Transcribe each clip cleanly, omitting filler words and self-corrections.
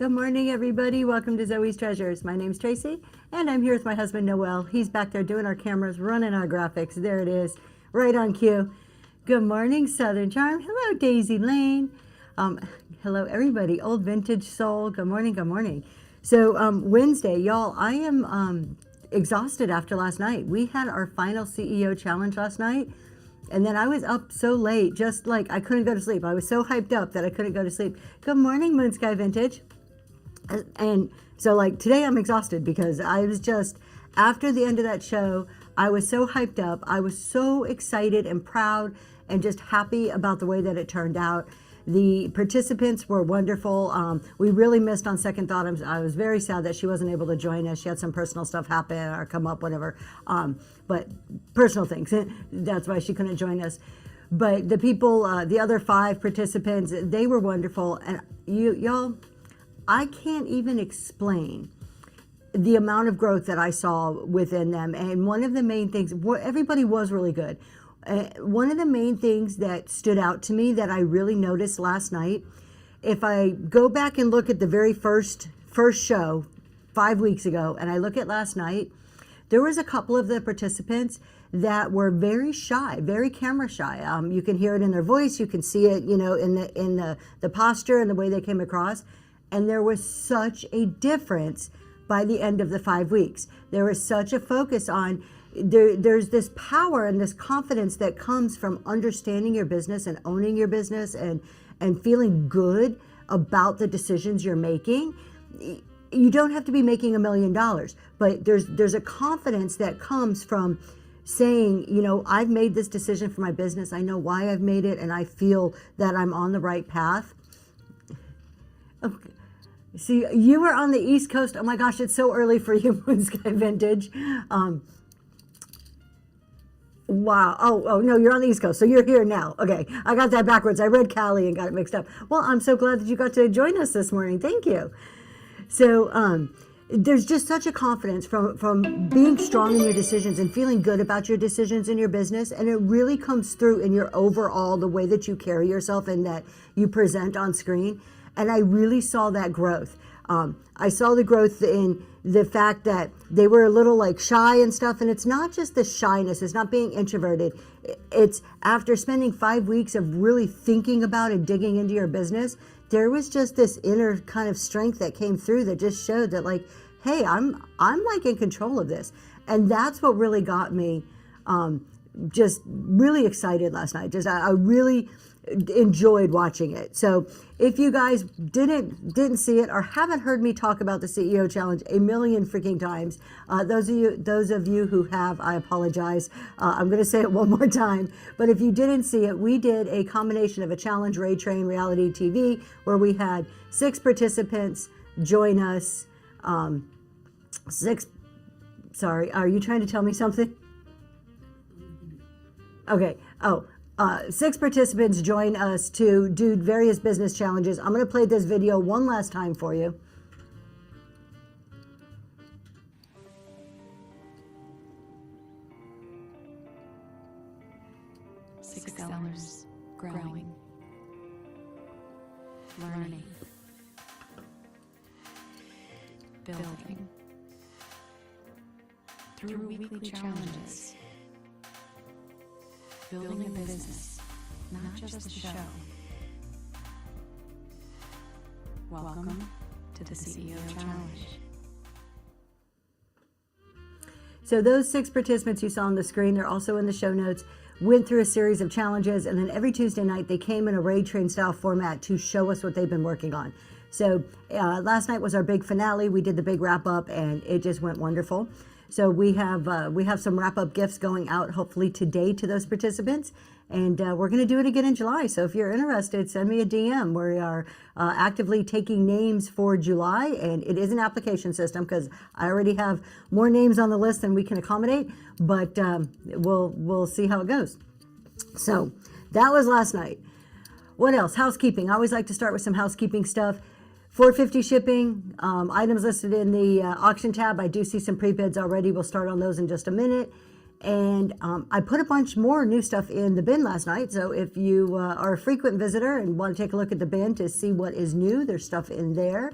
Good morning, everybody. Welcome to Zoe's Treasures. My name's Tracy, and I'm here with my husband, Noel. He's back there doing our cameras, running our graphics. There it is, right on cue. Good morning, Southern Charm. Hello, Daisy Lane. Hello, everybody. Old Vintage Soul. Good morning, good morning. So, Wednesday, y'all, I am exhausted after last night. We had our final CEO challenge last night. And then I was up so late, just like I couldn't go to sleep. I was so hyped up that I couldn't go to sleep. Good morning, Moon Sky Vintage. And so like today I'm exhausted because I was just, after the end of that show, I was so hyped up. I was so excited and proud and just happy about the way that it turned out. The participants were wonderful. We really missed on second thought. I was very sad that she wasn't able to join us. She had some personal stuff happen or come up, whatever. But personal things. That's why she couldn't join us. But the people, the other 5 participants, they were wonderful. And y'all, I can't even explain the amount of growth that I saw within them. And one of the main things, everybody was really good. One of the main things that stood out to me that I really noticed last night, if I go back and look at the very first show 5 weeks ago, and I look at last night, there was a couple of the participants that were very shy, very camera shy. You can hear it in their voice, you can see it, you know, in the posture and the way they came across. And there was such a difference by the end of the 5 weeks. There was such a focus on there's this power and this confidence that comes from understanding your business and owning your business and feeling good about the decisions you're making. You don't have to be making $1 million, but there's a confidence that comes from saying, you know, I've made this decision for my business. I know why I've made it, and I feel that I'm on the right path. Okay. See, you were on the East Coast. Oh my gosh, it's so early for you, Moon Sky Vintage. Wow. Oh, no, you're on the East Coast, so you're here now. Okay, I got that backwards. I read Cali and got it mixed up. Well, I'm so glad that you got to join us this morning. Thank you. So there's just such a confidence from being strong in your decisions and feeling good about your decisions in your business, and it really comes through in your overall, the way that you carry yourself and that you present on screen. And I really saw that growth. I saw the growth in the fact that they were a little like shy and stuff. And it's not just the shyness, it's not being introverted. It's after spending 5 weeks of really thinking about and digging into your business, there was just this inner kind of strength that came through that just showed that like, hey, I'm like in control of this. And that's what really got me just really excited last night. Just I really enjoyed watching it. So if you guys didn't see it or haven't heard me talk about the CEO challenge a million freaking times, those of you who have, I apologize. I'm going to say it one more time. But if you didn't see it, we did a combination of a challenge, Ray Train reality TV, where we had 6 participants join us. Sorry, are you trying to tell me something? Okay. 6 participants join us to do various business challenges. I'm going to play this video one last time for you. 6 sellers growing, learning, building through weekly challenges. Building a business, not just a show. Welcome to the CEO Challenge. So those 6 participants you saw on the screen, they're also in the show notes, went through a series of challenges, and then every Tuesday night they came in a Ray Train style format to show us what they've been working on. So last night was our big finale. We did the big wrap up, and it just went wonderful. So we have some wrap-up gifts going out hopefully today to those participants, and we're going to do it again in July. So if you're interested, send me a DM. We are actively taking names for July, and it is an application system because I already have more names on the list than we can accommodate, but we'll see how it goes. So that was last night. What else? Housekeeping. I always like to start with some housekeeping stuff. $450 shipping, items listed in the auction tab. I do see some pre-bids already. We'll start on those in just a minute. And I put a bunch more new stuff in the bin last night. So if you are a frequent visitor and want to take a look at the bin to see what is new, there's stuff in there.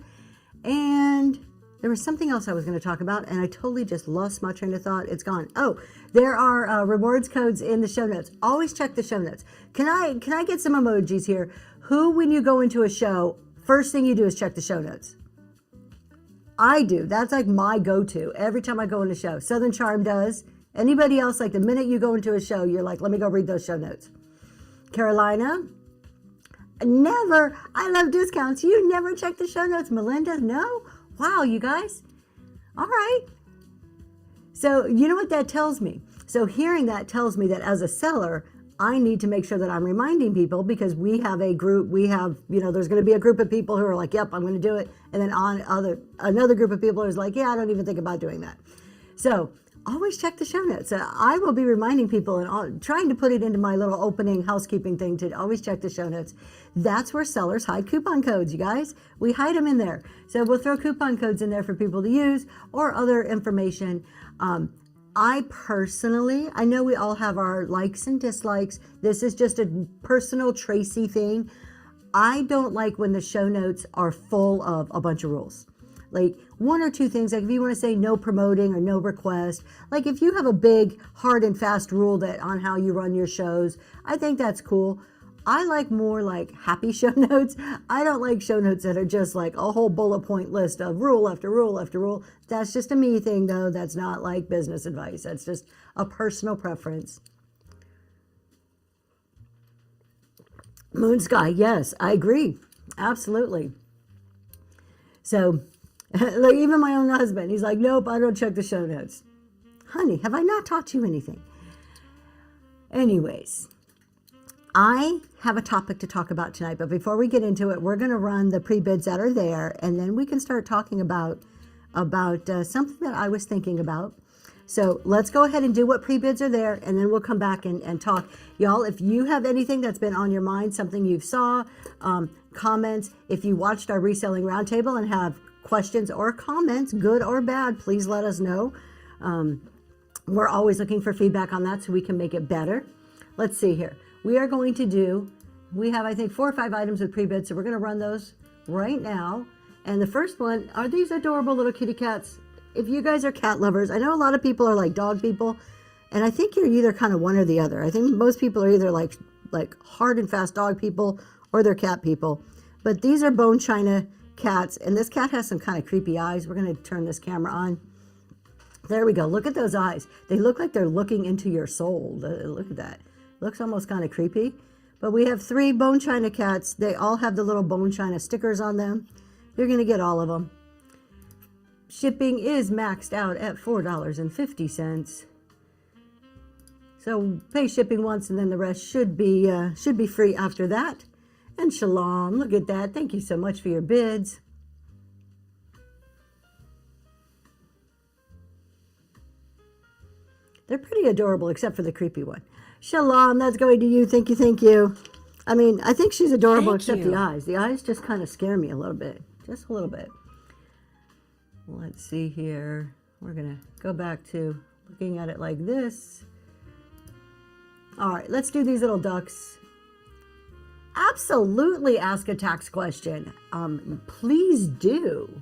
And there was something else I was going to talk about, and I totally just lost my train of thought. It's gone. Oh, there are rewards codes in the show notes. Always check the show notes. Can I get some emojis here? Who, when you go into a show, first thing you do is check the show notes? I do. That's like my go-to every time I go in a show. Southern Charm does. Anybody else, like the minute you go into a show, you're like, let me go read those show notes. Carolina, never. I love discounts. You never check the show notes. Melinda, no. Wow, you guys. All right. So you know what that tells me? So hearing that tells me that as a seller, I need to make sure that I'm reminding people, because we have a group, there's going to be a group of people who are like, yep, I'm going to do it. And then another group of people who's like, yeah, I don't even think about doing that. So always check the show notes. I will be reminding people and trying to put it into my little opening housekeeping thing to always check the show notes. That's where sellers hide coupon codes, you guys. We hide them in there. So we'll throw coupon codes in there for people to use or other information. I personally, I know we all have our likes and dislikes. This is just a personal Tracy thing. I don't like when the show notes are full of a bunch of rules. Like one or two things, like if you want to say no promoting or no request, like if you have a big hard and fast rule that on how you run your shows, I think that's cool. I like more like happy show notes. I don't like show notes that are just like a whole bullet point list of rule after rule after rule. That's just a me thing though. That's not like business advice. That's just a personal preference. Moon Sky, yes, I agree. Absolutely. So, like even my own husband, he's like, nope, I don't check the show notes. Honey, have I not taught you anything? Anyways, I have a topic to talk about tonight, but before we get into it, we're going to run the pre-bids that are there, and then we can start talking about something that I was thinking about. So let's go ahead and do what pre-bids are there, and then we'll come back and talk. Y'all, if you have anything that's been on your mind, something you saw, comments, if you watched our Reselling Roundtable and have questions or comments, good or bad, please let us know. We're always looking for feedback on that so we can make it better. Let's see here. We are going to we have, I think, 4 or 5 items with pre-bid, so we're going to run those right now. And the first one are these adorable little kitty cats. If you guys are cat lovers, I know a lot of people are like dog people, and I think you're either kind of one or the other. I think most people are either like hard and fast dog people or they're cat people. But these are bone china cats, and this cat has some kind of creepy eyes. We're going to turn this camera on. There we go. Look at those eyes. They look like they're looking into your soul. Look at that. Looks almost kind of creepy. But we have 3 bone china cats. They all have the little bone china stickers on them. You're going to get all of them. Shipping is maxed out at $4.50. So pay shipping once, and then the rest should be free after that. And Shalom, look at that. Thank you so much for your bids. They're pretty adorable, except for the creepy one. Shalom, that's going to you. Thank you, thank you. I mean, I think she's adorable, except the eyes. The eyes just kind of scare me a little bit. Just a little bit. Let's see here. We're going to go back to looking at it like this. All right, let's do these little ducks. Absolutely ask a tax question. Please do.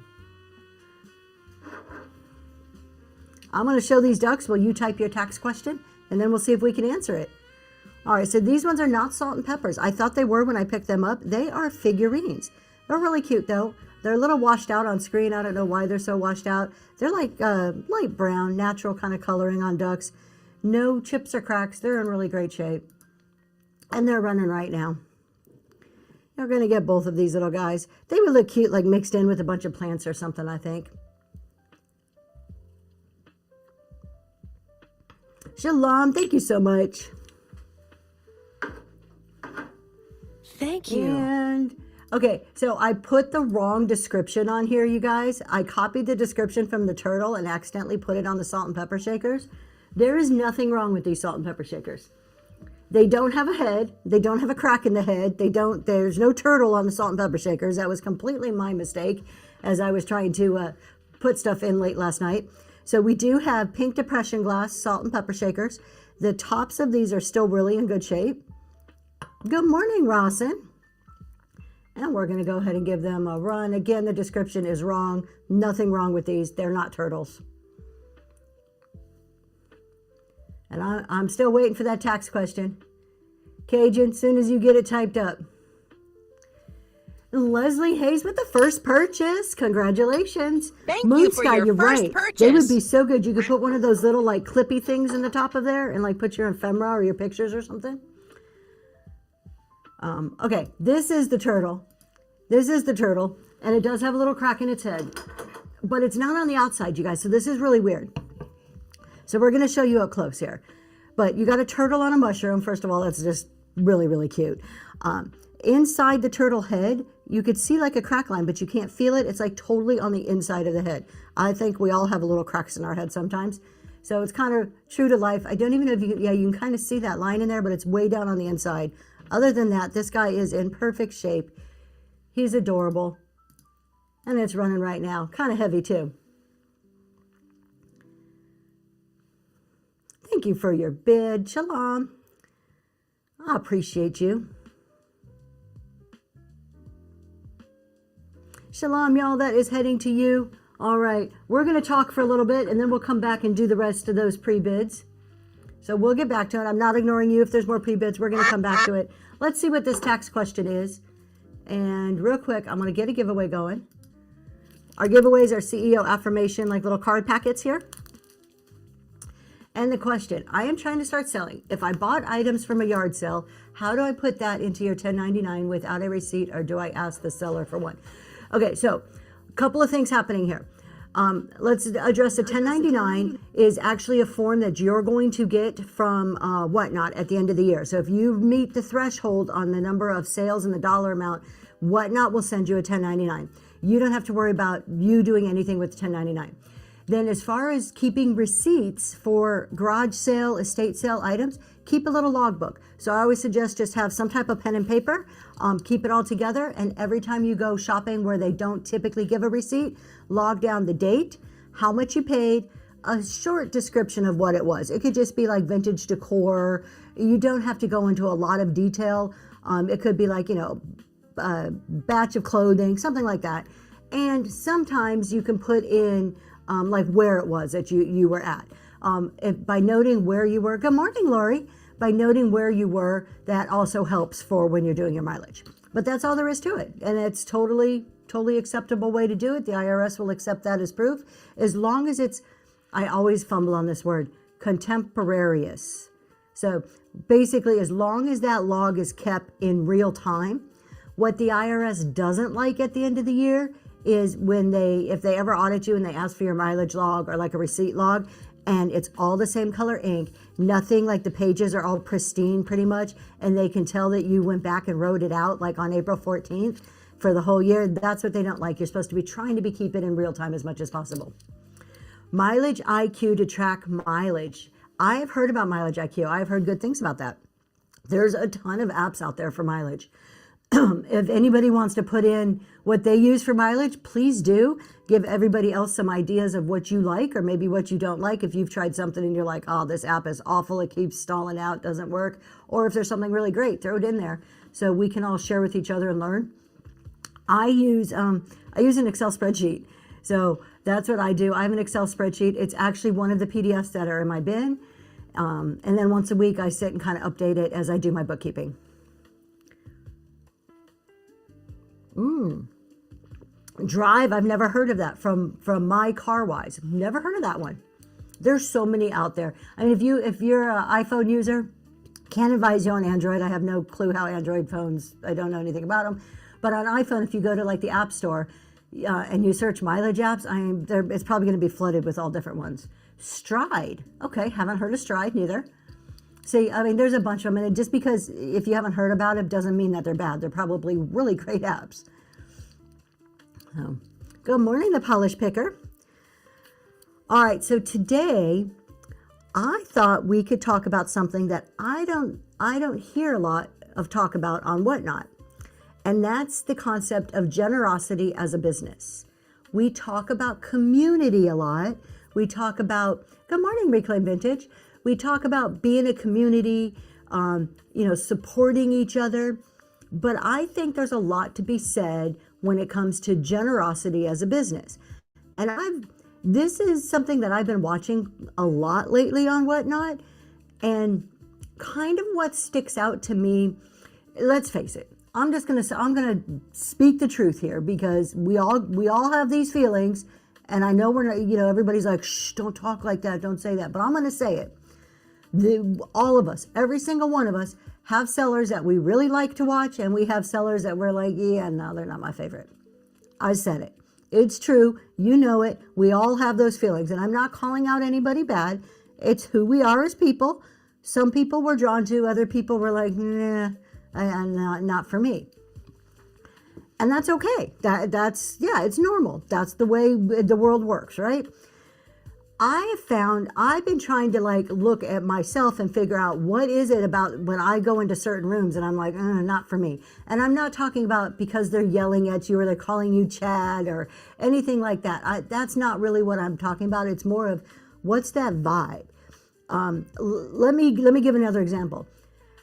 I'm going to show these ducks. Will you type your tax question? And then we'll see if we can answer it. All right, so these ones are not salt and peppers. I thought they were when I picked them up. They are figurines. They're really cute, though. They're a little washed out on screen. I don't know why they're so washed out. They're like light brown, natural kind of coloring on ducks. No chips or cracks. They're in really great shape. And they're running right now. You're going to get both of these little guys. They would look cute, like mixed in with a bunch of plants or something, I think. Shalom, thank you so much. Thank you. And okay, so I put the wrong description on here, you guys. I copied the description from the turtle and accidentally put it on the salt and pepper shakers. There is nothing wrong with these salt and pepper shakers. They don't have a head. They don't have a crack in the head. There's no turtle on the salt and pepper shakers. That was completely my mistake as I was trying to put stuff in late last night. So we do have pink depression glass salt and pepper shakers. The tops of these are still really in good shape. Good morning, Rawson. And we're going to go ahead and give them a run. Again, the description is wrong. Nothing wrong with these. They're not turtles. And I'm still waiting for that tax question. Cajun, as soon as you get it typed up. Leslie Hayes with the first purchase. Congratulations. Thank you for your you're first right. purchase. They would be so good. You could put one of those little like clippy things in the top of there and like put your ephemera or your pictures or something. Okay, this is the turtle. This is the turtle, and it does have a little crack in its head, but it's not on the outside, you guys, so this is really weird. So we're going to show you up close here. But you got a turtle on a mushroom. First of all, that's just really, really cute. Inside the turtle head, you could see like a crack line, but you can't feel it. It's like totally on the inside of the head. I think we all have a little cracks in our head sometimes. So it's kind of true to life. I don't even know if you can, yeah, you can kind of see that line in there, but it's way down on the inside. Other than that, this guy is in perfect shape. He's adorable. And it's running right now. Kind of heavy too. Thank you for your bid. Shalom. I appreciate you. Shalom, y'all. That is heading to you. All right. We're going to talk for a little bit, and then we'll come back and do the rest of those pre-bids. So we'll get back to it. I'm not ignoring you. If there's more pre-bids, we're going to come back to it. Let's see what this tax question is. And real quick, I'm going to get a giveaway going. Our giveaways are CEO affirmation, like little card packets here. And the question, I am trying to start selling. If I bought items from a yard sale, how do I put that into your 1099 without a receipt, or do I ask the seller for one? Okay, so a couple of things happening here. Let's address the 1099 is actually a form that you're going to get from Whatnot at the end of the year. So if you meet the threshold on the number of sales and the dollar amount, Whatnot will send you a 1099. You don't have to worry about you doing anything with 1099. Then as far as keeping receipts for garage sale, estate sale items, keep a little logbook. So I always suggest just have some type of pen and paper, keep it all together, and every time you go shopping where they don't typically give a receipt, log down the date, how much you paid, a short description of what it was. It could just be like vintage decor. You don't have to go into a lot of detail. It could be like, a batch of clothing, something like that. And sometimes you can put in like where it was that you were at. By noting where you were, good morning, Lori. By noting where you were, that also helps for when you're doing your mileage. But that's all there is to it. And it's totally acceptable way to do it. The IRS will accept that as proof. As long as it's, I always fumble on this word, contemporaneous. So basically, as long as that log is kept in real time, what the IRS doesn't like at the end of the year is when if they ever audit you and they ask for your mileage log or like a receipt log, and it's all the same color ink, nothing, like the pages are all pristine pretty much, and they can tell that you went back and wrote it out like on April 14th for the whole year. That's what they don't like. You're supposed to be trying to keep it in real time as much as possible. Mileage IQ to track mileage. I have heard about Mileage IQ. I've heard good things about that. There's a ton of apps out there for mileage. If anybody wants to put in what they use for mileage, please do. Give everybody else some ideas of what you like or maybe what you don't like. If you've tried something and you're like, oh, this app is awful, it keeps stalling out, doesn't work. Or if there's something really great, throw it in there so we can all share with each other and learn. I use an Excel spreadsheet. So that's what I do. I have an Excel spreadsheet. It's actually one of the PDFs that are in my bin. And then once a week, I sit and kind of update it as I do my bookkeeping. Drive, I've never heard of that from My Carwise. Never heard of that one. There's so many out there. I mean, if you're an iPhone user, can't advise you on Android. I have no clue how Android phones, I don't know anything about them. But on iPhone, if you go to like the App Store and you search mileage apps, it's probably going to be flooded with all different ones. Stride. Okay, haven't heard of Stride neither. See, I mean, there's a bunch of them, and just because if you haven't heard about it doesn't mean that they're bad. They're probably really great apps. Good morning, the Polish Picker. All right, so today I thought we could talk about something that I don't hear a lot of talk about on Whatnot, and that's the concept of generosity as a business. We talk about community a lot. We talk about, good morning, Reclaim Vintage. We talk about being a community, supporting each other. But I think there's a lot to be said when it comes to generosity as a business. And this is something that I've been watching a lot lately on Whatnot. And kind of what sticks out to me, let's face it, I'm gonna speak the truth here, because we all have these feelings, and I know we're not, everybody's like, shh, don't talk like that, don't say that, but I'm gonna say it. All of us, every single one of us, have sellers that we really like to watch, and we have sellers that we're like, yeah, no, they're not my favorite. I said it. It's true. You know it. We all have those feelings, and I'm not calling out anybody bad. It's who we are as people. Some people we're drawn to, other people were like, nah, not for me. And that's okay. That's it's normal. That's the way the world works, right? I've been trying to look at myself and figure out what is it about when I go into certain rooms and I'm like, not for me. And I'm not talking about because they're yelling at you or they're calling you Chad or anything like that. That's not really what I'm talking about. It's more of what's that vibe. Let me give another example.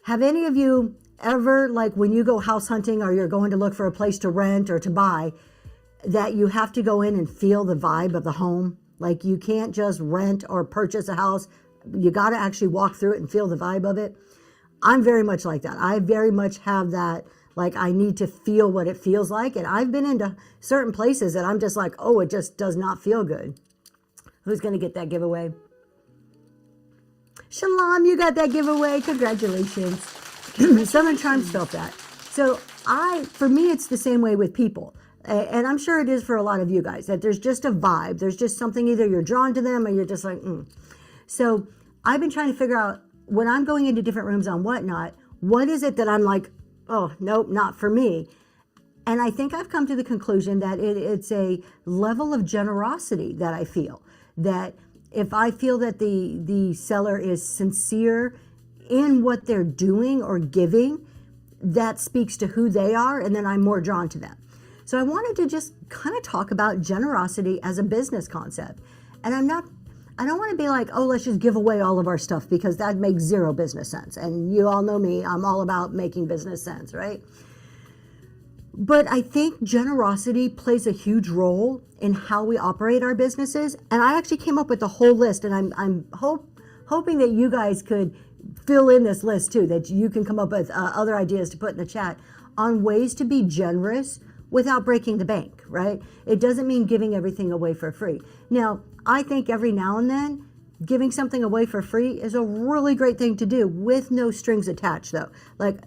Have any of you ever, when you go house hunting or you're going to look for a place to rent or to buy, that you have to go in and feel the vibe of the home? Like, you can't just rent or purchase a house. You got to actually walk through it and feel the vibe of it. I'm very much like that. I very much have that, I need to feel what it feels like. And I've been into certain places that I'm just like, oh, it just does not feel good. Who's going to get that giveaway? Shalom, you got that giveaway. Congratulations. Southern Charms felt that. So for me, it's the same way with people. And I'm sure it is for a lot of you guys, that there's just a vibe. There's just something, either you're drawn to them or you're just like, So I've been trying to figure out, when I'm going into different rooms on Whatnot, what is it that I'm like, oh, nope, not for me. And I think I've come to the conclusion that it's a level of generosity that I feel. That if I feel that the seller is sincere in what they're doing or giving, that speaks to who they are, and then I'm more drawn to them. So I wanted to just kind of talk about generosity as a business concept. And I don't want to be like, oh, let's just give away all of our stuff, because that makes zero business sense. And you all know me, I'm all about making business sense, right? But I think generosity plays a huge role in how we operate our businesses. And I actually came up with a whole list, and I'm hoping that you guys could fill in this list too, that you can come up with other ideas to put in the chat on ways to be generous without breaking the bank, right? It doesn't mean giving everything away for free. Now, I think every now and then, giving something away for free is a really great thing to do with no strings attached, though.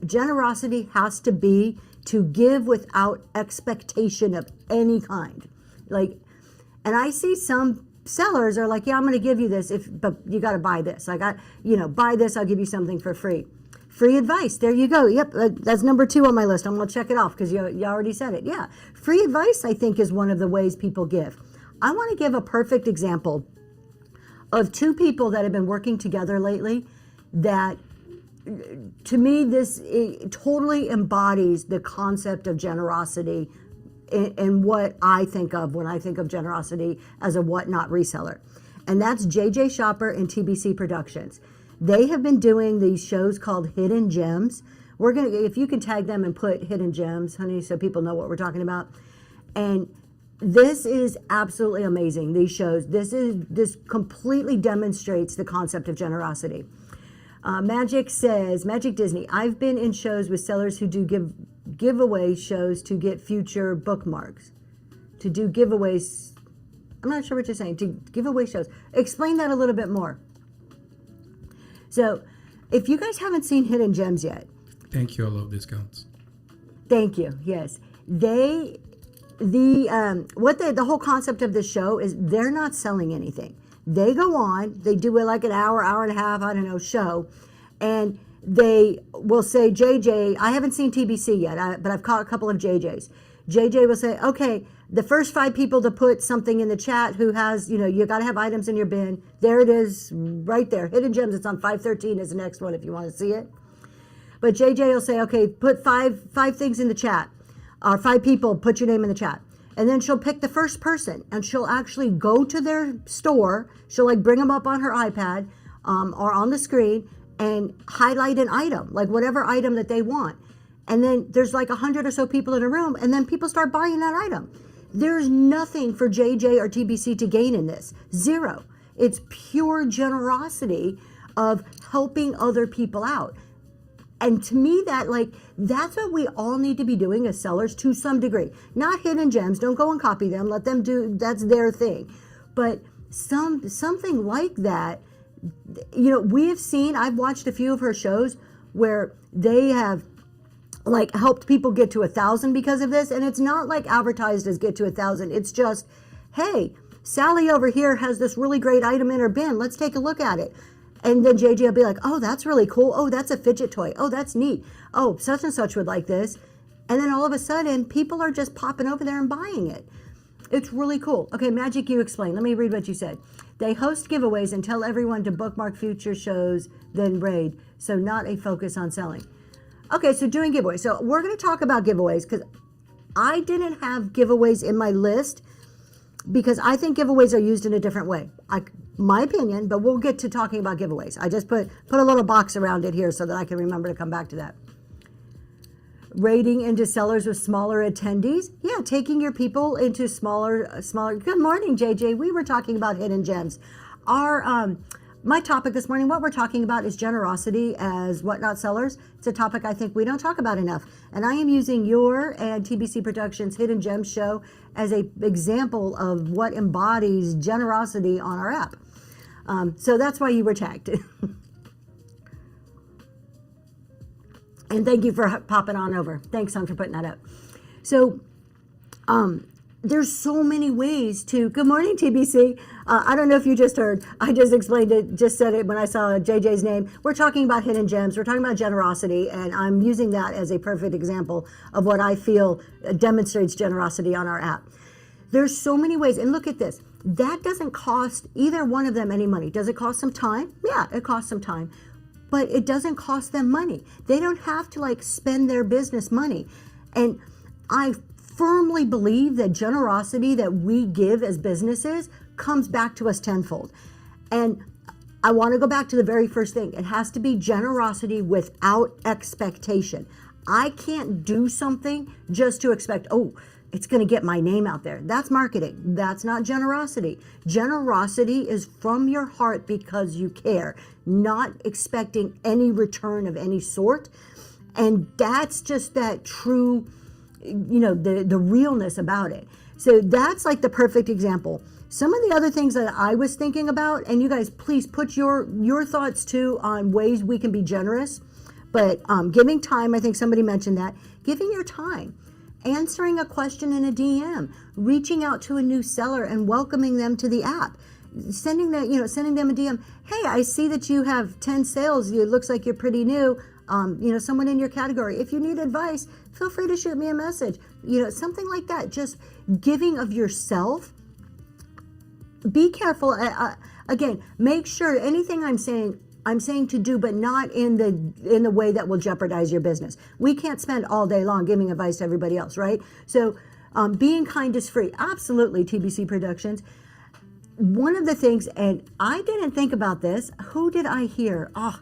Generosity has to be to give without expectation of any kind. And I see some sellers are like, yeah, I'm going to give you this, but you got to buy this. Buy this, I'll give you something for free. Free advice. There you go. Yep. That's number 2 on my list. I'm going to check it off because you already said it. Yeah. Free advice, I think, is one of the ways people give. I want to give a perfect example of 2 people that have been working together lately that, to me, it totally embodies the concept of generosity and what I think of when I think of generosity as a Whatnot reseller. And that's JJ Shopper and TBC Productions. They have been doing these shows called Hidden Gems. If you can tag them and put Hidden Gems, honey, so people know what we're talking about. And this is absolutely amazing, these shows. This completely demonstrates the concept of generosity. Magic Disney, I've been in shows with sellers who do giveaway shows to get future bookmarks. To do giveaways, I'm not sure what you're saying, to giveaway shows. Explain that a little bit more. So, if you guys haven't seen Hidden Gems yet. Thank you, I love discounts. Thank you, yes. The whole concept of this show is they're not selling anything. They go on, they do an hour and a half, I don't know, show, and they will say, JJ, I haven't seen TBC yet, but I've caught a couple of JJs. JJ will say, okay, the first 5 people to put something in the chat who has, you got to have items in your bin. There it is, right there. Hidden Gems, it's on 513 is the next one if you want to see it. But JJ will say, okay, put five things in the chat. Or 5 people, put your name in the chat. And then she'll pick the first person, and she'll actually go to their store. She'll bring them up on her iPad or on the screen and highlight an item, whatever item that they want. And then there's like 100 or so people in a room, and then people start buying that item. There's nothing for JJ or TBC to gain in this. Zero. It's pure generosity of helping other people out. And to me, that's what we all need to be doing as sellers to some degree. Not hidden gems. Don't go and copy them. Let them do, that's their thing. But something like that, we have seen, I've watched a few of her shows where they have helped people get to 1,000 because of this. And it's not like advertised as get to 1,000. It's just, hey, Sally over here has this really great item in her bin. Let's take a look at it. And then JJ will be like, oh, that's really cool. Oh, that's a fidget toy. Oh, that's neat. Oh, such and such would like this. And then all of a sudden, people are just popping over there and buying it. It's really cool. Okay, Magic, you explain. Let me read what you said. They host giveaways and tell everyone to bookmark future shows, then raid. So not a focus on selling. Okay, so doing giveaways. So we're going to talk about giveaways because I didn't have giveaways in my list because I think giveaways are used in a different way. My opinion, but we'll get to talking about giveaways. I just put a little box around it here so that I can remember to come back to that. Raiding into sellers with smaller attendees. Yeah, taking your people into smaller. Good morning, JJ. We were talking about hidden gems. My topic this morning, what we're talking about is generosity as Whatnot sellers. It's a topic I think we don't talk about enough. And I am using your and TBC Productions Hidden Gems show as an example of what embodies generosity on our app. So that's why you were tagged. And thank you for popping on over. Thanks, Son, for putting that up. So, there's so many ways to, good morning, TBC. I don't know if you just heard, I just explained it, just said it when I saw JJ's name. We're talking about hidden gems. We're talking about generosity, and I'm using that as a perfect example of what I feel demonstrates generosity on our app. There's so many ways, and look at this. That doesn't cost either one of them any money. Does it cost some time? Yeah, it costs some time. But it doesn't cost them money. They don't have to spend their business money. And I firmly believe that generosity that we give as businesses comes back to us tenfold. And I want to go back to the very first thing. It has to be generosity without expectation. I can't do something just to expect, oh, it's going to get my name out there. That's marketing. That's not generosity. Generosity is from your heart because you care, not expecting any return of any sort. And that's just that true, the realness about it. So that's the perfect example. Some of the other things that I was thinking about, and you guys please put your thoughts too on ways we can be generous. But giving time, I think somebody mentioned that. Giving your time. Answering a question in a DM, reaching out to a new seller and welcoming them to the app, sending them a DM. Hey, I see that you have 10 sales. It looks like you're pretty new. Someone in your category. If you need advice, feel free to shoot me a message. Something like that. Just giving of yourself. Be careful. Again, make sure anything I'm saying to do, but not in the way that will jeopardize your business. We can't spend all day long giving advice to everybody else, right? So being kind is free. Absolutely, TBC Productions. One of the things, and I didn't think about this. Who did I hear? Oh,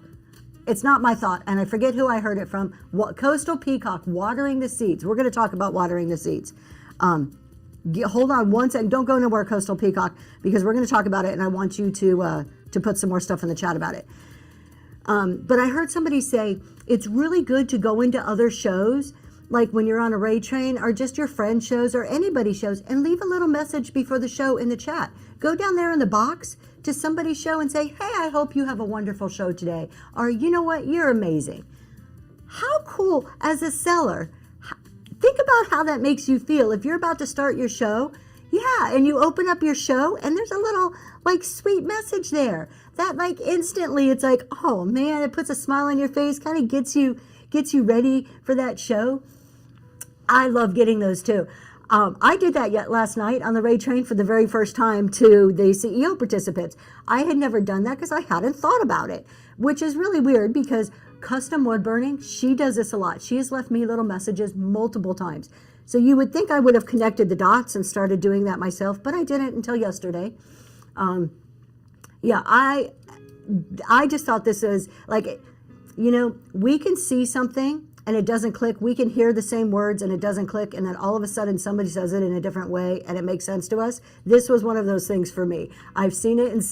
it's not my thought, and I forget who I heard it from. Coastal Peacock, watering the seeds. We're going to talk about watering the seeds. Hold on one second. Don't go nowhere, Coastal Peacock, because we're going to talk about it, and I want you to put some more stuff in the chat about it. But I heard somebody say it's really good to go into other shows, like when you're on a raid train or just your friend shows or anybody shows, and leave a little message before the show in the chat. Go down there in the box to somebody's show and say, hey, I hope you have a wonderful show today. Or, you know what, you're amazing. How cool as a seller. Think about how that makes you feel. If you're about to start your show, yeah, and you open up your show and there's a little sweet message there that instantly it's oh man, it puts a smile on your face, kind of gets you ready for that show. I love getting those too. I did that last night on the raid train for the very first time to the CEO participants. I had never done that because I hadn't thought about it, which is really weird because Custom Wood Burning, she does this a lot. She has left me little messages multiple times. So you would think I would have connected the dots and started doing that myself, but I didn't until yesterday. I just thought this is we can see something and it doesn't click. We can hear the same words and it doesn't click, and then all of a sudden somebody says it in a different way and it makes sense to us. This was one of those things for me. I've seen it, and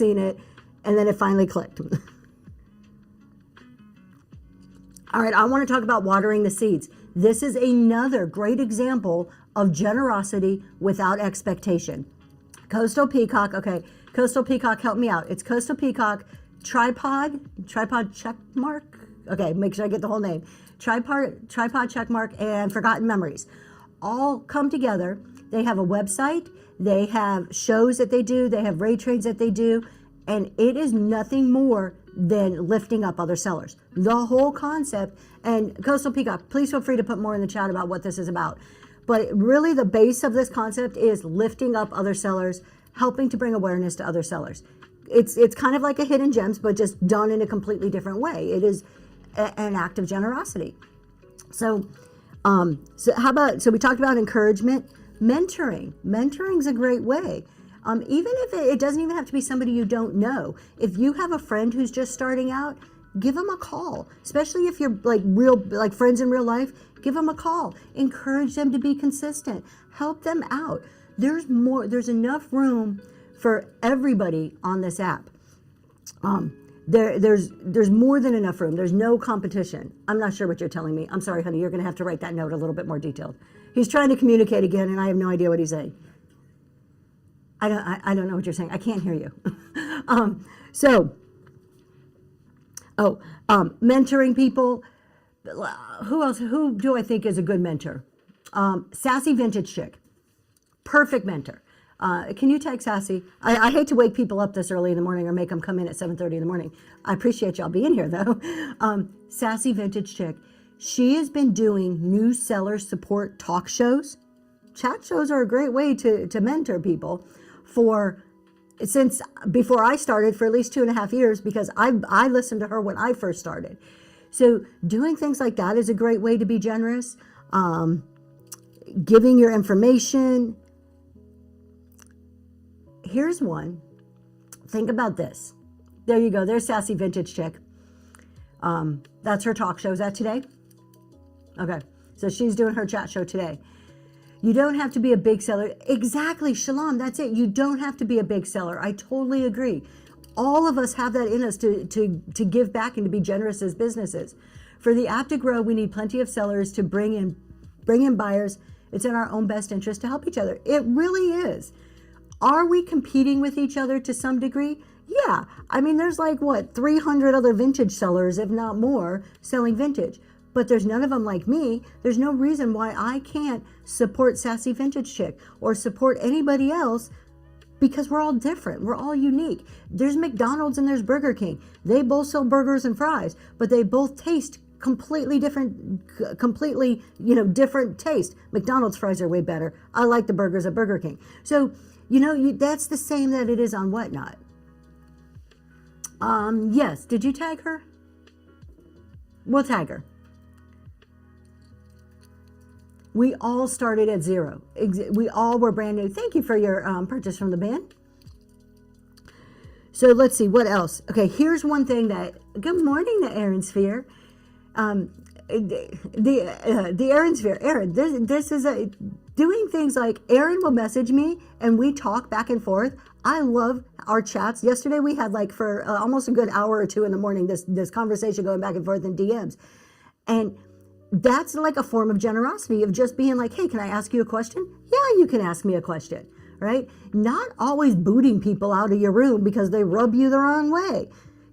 then it finally clicked. All right, I want to talk about watering the seeds. This is another great example of generosity without expectation. Coastal Peacock, okay, Coastal Peacock, help me out. It's Coastal Peacock, tripod check mark. Okay, make sure I get the whole name. Tripod check mark, and Forgotten Memories. All come together. They have a website, they have shows that they do, they have raid trades that they do, and it is nothing more than lifting up other sellers. The whole concept, and Coastal Peacock, please feel free to put more in the chat about what this is about. But really the base of this concept is lifting up other sellers, helping to bring awareness to other sellers. It's kind of like a Hidden Gems, but just done in a completely different way. It is an act of generosity. So we talked about encouragement, mentoring. Mentoring's a great way. Even if it doesn't even have to be somebody you don't know. If you have a friend who's just starting out, give them a call. Especially if you're like friends in real life, give them a call. Encourage them to be consistent. Help them out. There's enough room for everybody on this app. There's more than enough room. There's no competition. I'm not sure what you're telling me. I'm sorry, honey. You're going to have to write that note a little bit more detailed. He's trying to communicate again, and I have no idea what he's saying. I don't know what you're saying. I can't hear you. Mentoring people. Who else? Who do I think is a good mentor? Sassy Vintage Chick. Perfect mentor. Can you tag Sassy? I hate to wake people up this early in the morning or make them come in at 7:30 in the morning. I appreciate y'all being here though. Sassy Vintage Chick. She has been doing new seller support talk shows. Chat shows are a great way to mentor people since before I started, for at least 2.5 years, because I listened to her when I first started. So doing things like that is a great way to be generous. Giving your information. Here's one. Think about this. There you go. There's Sassy Vintage Chick. That's her talk show. Is that today? Okay. So she's doing her chat show today. You don't have to be a big seller. Exactly, Shalom. That's it. You don't have to be a big seller. I totally agree. All of us have that in us to give back and to be generous as businesses. For the app to grow, we need plenty of sellers to bring in buyers. It's in our own best interest to help each other. It really is. Are we competing with each other to some degree? Yeah. I mean, there's 300 other vintage sellers, if not more, selling vintage. But there's none of them like me. There's no reason why I can't support Sassy Vintage Chick or support anybody else, because we're all different. We're all unique. There's McDonald's and there's Burger King. They both sell burgers and fries, but they both taste completely different taste. McDonald's fries are way better. I like the burgers at Burger King. So, that's the same that it is on Whatnot. Yes. Did you tag her? We'll tag her. We all started at zero. We all were brand new. Thank you for your purchase from the band. So let's see, what else? Okay, here's one thing good morning to Aaron Sphere. The Aaron Sphere. Aaron, this is doing things like Aaron will message me and we talk back and forth. I love our chats. Yesterday we had for almost a good hour or two in the morning, this conversation going back and forth in DMs. And that's like a form of generosity, of just being like, hey, can I ask you a question? Yeah, you can ask me a question, right? Not always booting people out of your room because they rub you the wrong way.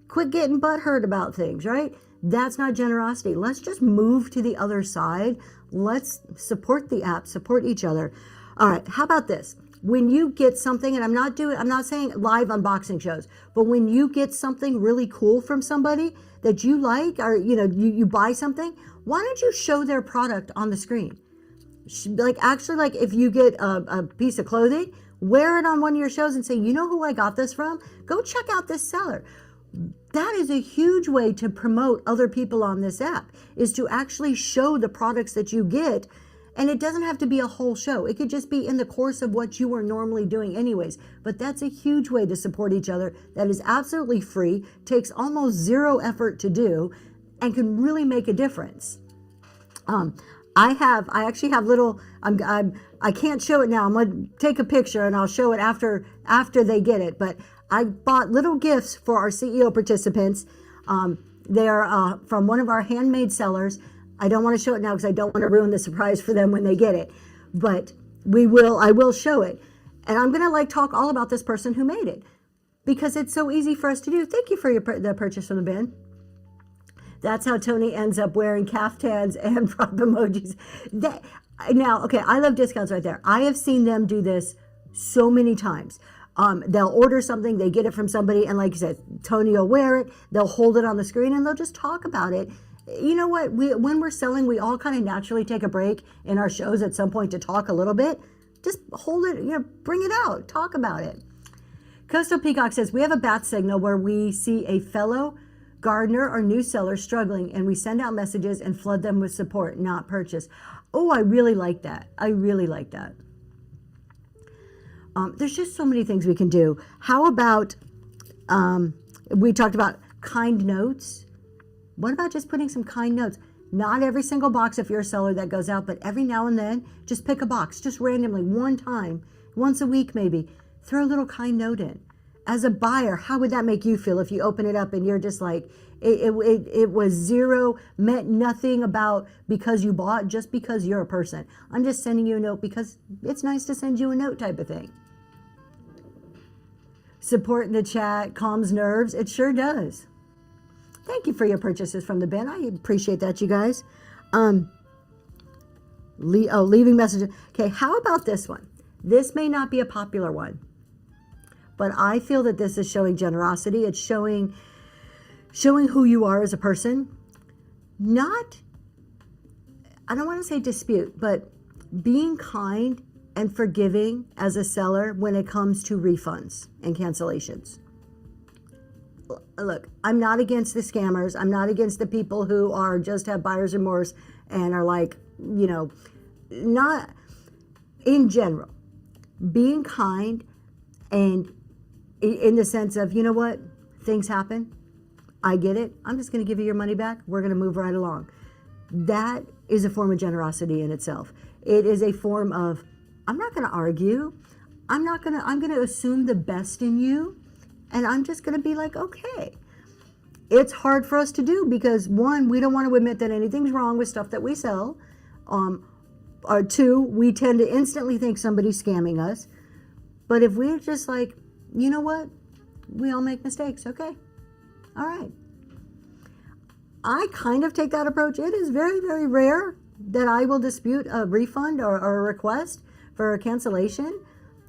Quit getting butthurt about things, right? That's not generosity. Let's just move to the other side. Let's support the app, support each other. All right, how about this? When you get something, and I'm not saying live unboxing shows, but when you get something really cool from somebody that you like, or you buy something, why don't you show their product on the screen? If you get a piece of clothing, wear it on one of your shows and say, you know who I got this from? Go check out this seller. That is a huge way to promote other people on this app, is to actually show the products that you get. And it doesn't have to be a whole show. It could just be in the course of what you are normally doing anyways. But that's a huge way to support each other. That is absolutely free, takes almost zero effort to do, and can really make a difference. I actually have little, I can't show it now. I'm going to take a picture and I'll show it after they get it. But I bought little gifts for our CEO participants. They're from one of our handmade sellers. I don't want to show it now because I don't want to ruin the surprise for them when they get it. But I will show it. And I'm going to talk all about this person who made it because it's so easy for us to do. Thank you for the purchase from the bin. That's how Tony ends up wearing caftans and prop emojis. Okay, I love discounts right there. I have seen them do this so many times. They'll order something, they get it from somebody, and like you said, Tony will wear it, they'll hold it on the screen, and they'll just talk about it. You know what? When we're selling, we all kind of naturally take a break in our shows at some point to talk a little bit. Just hold it, bring it out, talk about it. Coastal Peacock says, we have a bat signal where we see a fellow gardener or new seller struggling, and we send out messages and flood them with support, not purchase. Oh, I really like that. I really like that. There's just so many things we can do. How about, we talked about kind notes. What about just putting some kind notes? Not every single box if you're a seller that goes out, but every now and then, just pick a box, just randomly, one time, once a week maybe. Throw a little kind note in. As a buyer, how would that make you feel if you open it up and you're just like, it was zero, meant nothing about because you bought, just because you're a person. I'm just sending you a note because it's nice to send you a note type of thing. Support in the chat calms nerves. It sure does. Thank you for your purchases from the bin. I appreciate that, you guys. Leaving messages. Okay, how about this one? This may not be a popular one, but I feel that this is showing generosity. It's showing who you are as a person. Not, I don't want to say dispute, but being kind and forgiving as a seller when it comes to refunds and cancellations. Look, I'm not against the scammers. I'm not against the people who are just have buyer's remorse and are like, not in general. Being kind and in the sense of, you know what, things happen. I get it. I'm just going to give you your money back. We're going to move right along. That is a form of generosity in itself. It is a form of, I'm not going to argue. I'm going to assume the best in you. And I'm just going to be like, okay. It's hard for us to do because one, we don't want to admit that anything's wrong with stuff that we sell. Or two, we tend to instantly think somebody's scamming us. But if we're just like, you know what? We all make mistakes. Okay. All right. I kind of take that approach. It is very, very rare that I will dispute a refund or a request for a cancellation.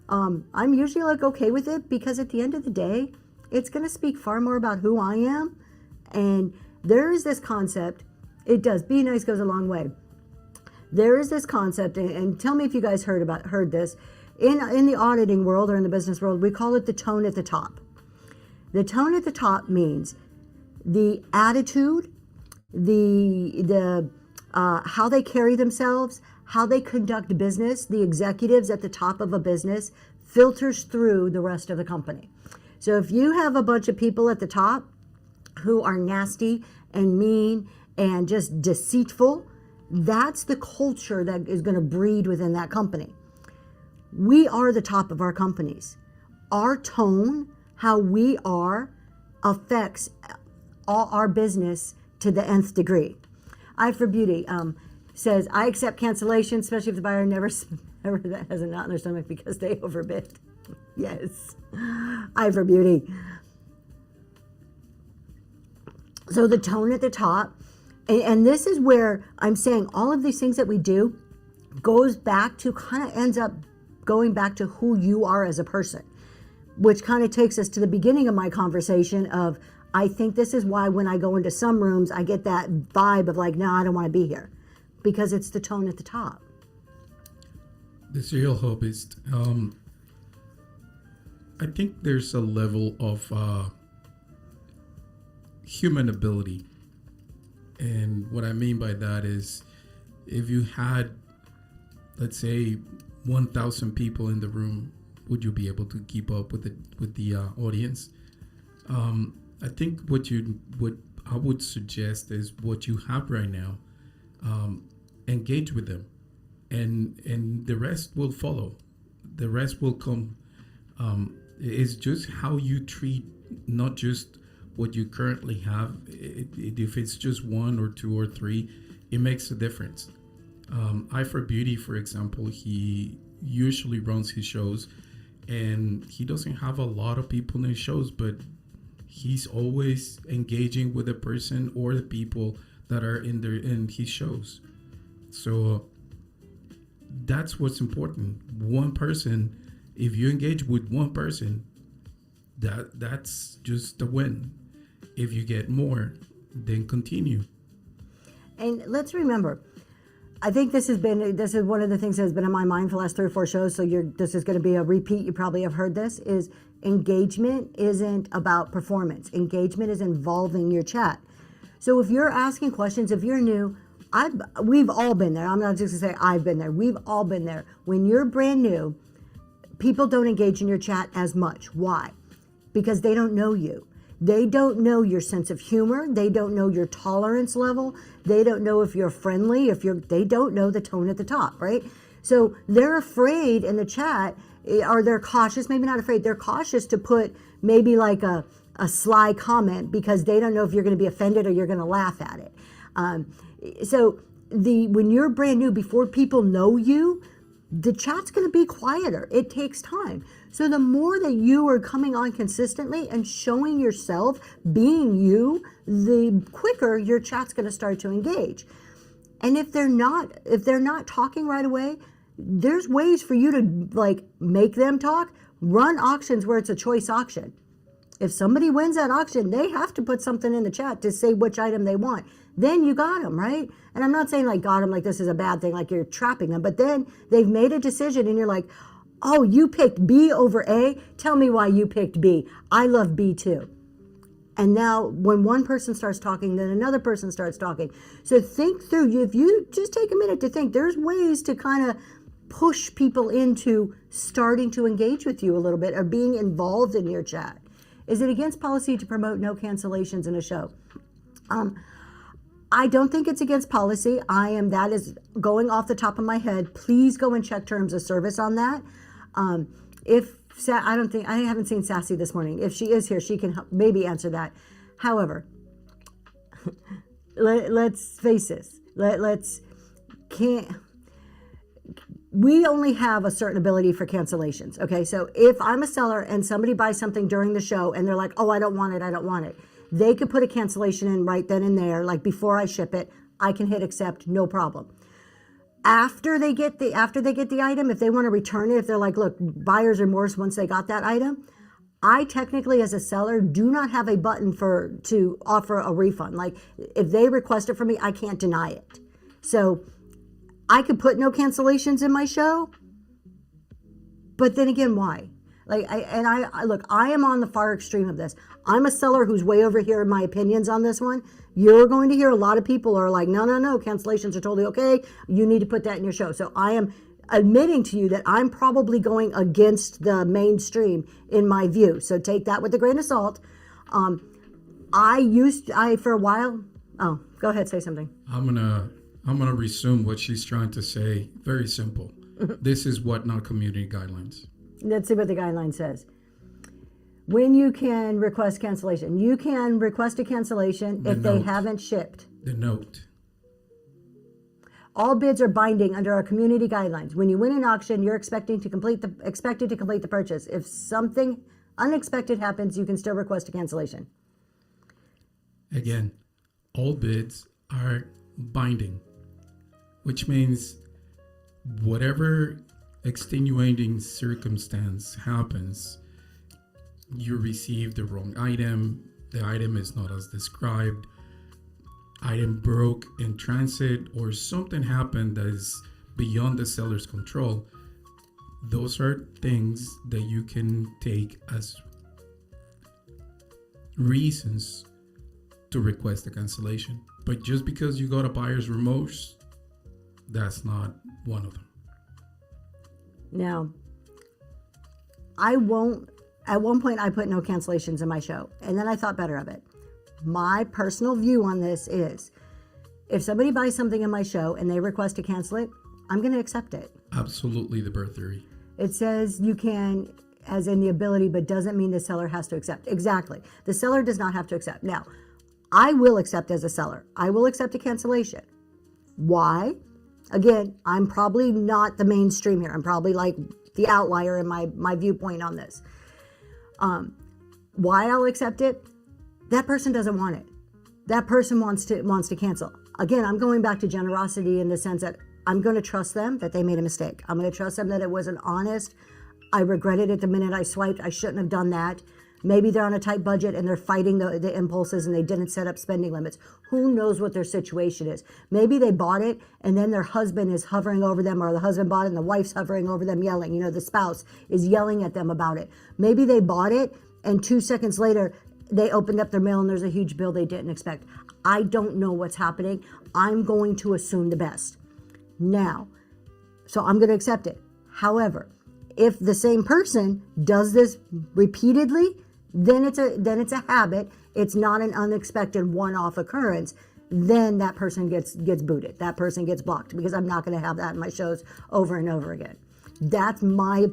I'm usually okay with it because at the end of the day, it's going to speak far more about who I am. And there is this concept. It does. Be nice goes a long way. There is this concept, and tell me if you guys heard this. In the auditing world or in the business world, we call it the tone at the top. The tone at the top means the attitude, the how they carry themselves, how they conduct business. The executives at the top of a business filters through the rest of the company. So if you have a bunch of people at the top who are nasty and mean and just deceitful, that's the culture that is going to breed within that company. We are the top of our companies. Our tone, how we are, affects all our business to the nth degree. I for Beauty says, I accept cancellation, especially if the buyer never has a knot in their stomach because they overbid. Yes. I for Beauty. So the tone at the top, and this is where I'm saying all of these things that we do goes back to, kind of ends up going back to who you are as a person, which kind of takes us to the beginning of my conversation of, I think this is why when I go into some rooms, I get that vibe of like, no, I don't want to be here, because it's the tone at the top. The serial hobbyist, I think there's a level of human ability. And what I mean by that is, if you had, let's say, 1,000 people in the room, would you be able to keep up with the audience? I think what I would suggest is what you have right now. engage with them, and the rest will follow. The rest will come. It's just how you treat, not just what you currently have. If it's just one or two or three, it makes a difference. I for Beauty, for example, he usually runs his shows, and he doesn't have a lot of people in his shows, but he's always engaging with the person or the people that are in his shows. So that's what's important. One person, if you engage with one person, that's just a win. If you get more, then continue. And let's remember, I think this is one of the things that has been on my mind for the last 3 or 4 shows. So this is going to be a repeat. You probably have heard this. Is engagement isn't about performance. Engagement is involving your chat. So if you're asking questions, if you're new, we've all been there. I'm not just going to say I've been there. We've all been there. When you're brand new, people don't engage in your chat as much. Why? Because they don't know you. They don't know your sense of humor. They don't know your tolerance level. They don't know if you're friendly, they don't know the tone at the top, right? So they're afraid in the chat, or they're cautious, maybe not afraid, they're cautious to put maybe like a sly comment because they don't know if you're going to be offended or you're going to laugh at it. So when you're brand new, before people know you, the chat's going to be quieter. It takes time. So the more that you are coming on consistently and showing yourself, being you, the quicker your chat's going to start to engage. And if they're not talking right away, there's ways for you to like make them talk. Run auctions where it's a choice auction. If somebody wins that auction, they have to put something in the chat to say which item they want. Then you got them, right? And I'm not saying like got them like this is a bad thing, like you're trapping them, but then they've made a decision and you're like, oh, you picked B over A? Tell me why you picked B. I love B too. And now when one person starts talking, then another person starts talking. So think through, if you just take a minute to think, there's ways to kind of push people into starting to engage with you a little bit or being involved in your chat. Is it against policy to promote no cancellations in a show? I don't think it's against policy. That is going off the top of my head. Please go and check terms of service on that. I haven't seen Sassy this morning. If she is here, she can maybe answer that. However, let's face this. We only have a certain ability for cancellations. Okay, so if I'm a seller and somebody buys something during the show and they're like, oh, I don't want it. They could put a cancellation in right then and there, like before I ship it. I can hit accept, no problem. After they get the item, if they want to return it, if they're like, look, buyer's remorse once they got that item, I technically as a seller do not have a button to offer a refund. Like if they request it from me, I can't deny it. So I could put no cancellations in my show, but then again, why? Look, I am on the far extreme of this. I'm a seller who's way over here in my opinions on this one. You're going to hear a lot of people are like, no, cancellations are totally okay. You need to put that in your show. So I am admitting to you that I'm probably going against the mainstream in my view. So take that with a grain of salt. For a while, oh, go ahead, say something. I'm gonna resume what she's trying to say. Very simple. This is what not community guidelines. Let's see what the guideline says. When you can request cancellation, you can request a cancellation if they haven't shipped. The note. All bids are binding under our community guidelines. When you win an auction, you're expected to complete the purchase. If something unexpected happens, you can still request a cancellation. Again, all bids are binding, which means whatever extenuating circumstance happens, you receive the wrong item, the item is not as described, item broke in transit, or something happened that is beyond the seller's control, those are things that you can take as reasons to request a cancellation. But just because you got a buyer's remorse, that's not one of them. Now, at one point I put no cancellations in my show, and then I thought better of it. My personal view on this is, If somebody buys something in my show and they request to cancel it, I'm going to accept it. Absolutely, the birth theory. It says you can, as in the ability, but doesn't mean the seller has to accept. Exactly. The seller does not have to accept. Now, I will accept as a seller. I will accept a cancellation. Why? Again, I'm probably not the mainstream here. I'm probably like the outlier in my viewpoint on this. Why I'll accept it? That person doesn't want it. That person wants to cancel. Again, I'm going back to generosity in the sense that I'm going to trust them that they made a mistake. I'm going to trust them that it wasn't honest. I regretted it the minute I swiped. I shouldn't have done that. Maybe they're on a tight budget and they're fighting the impulses and they didn't set up spending limits. Who knows what their situation is? Maybe they bought it and then their husband is hovering over them, or the husband bought it and the wife's hovering over them yelling. You know, the spouse is yelling at them about it. Maybe they bought it and 2 seconds later they opened up their mail and there's a huge bill they didn't expect. I don't know what's happening. I'm going to assume the best. Now, so I'm going to accept it. However, if the same person does this repeatedly, then it's a habit. It's not an unexpected one-off occurrence. Then that person gets booted. That person gets blocked, because I'm not going to have that in my shows over and over again. That's my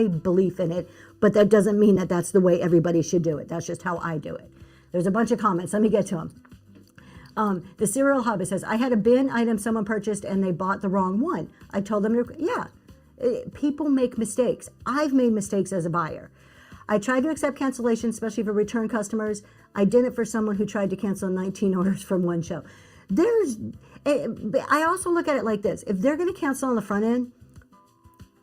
belief in it, but that doesn't mean that that's the way everybody should do it. That's just how I do it. There's a bunch of comments. Let me get to them. The Serial Hub, it says, I had a bin item someone purchased and they bought the wrong one. I told them people make mistakes. I've made mistakes as a buyer. I tried to accept cancellation, especially for return customers. I didn't for someone who tried to cancel 19 orders from one show. I also look at it like this. If they're going to cancel on the front end,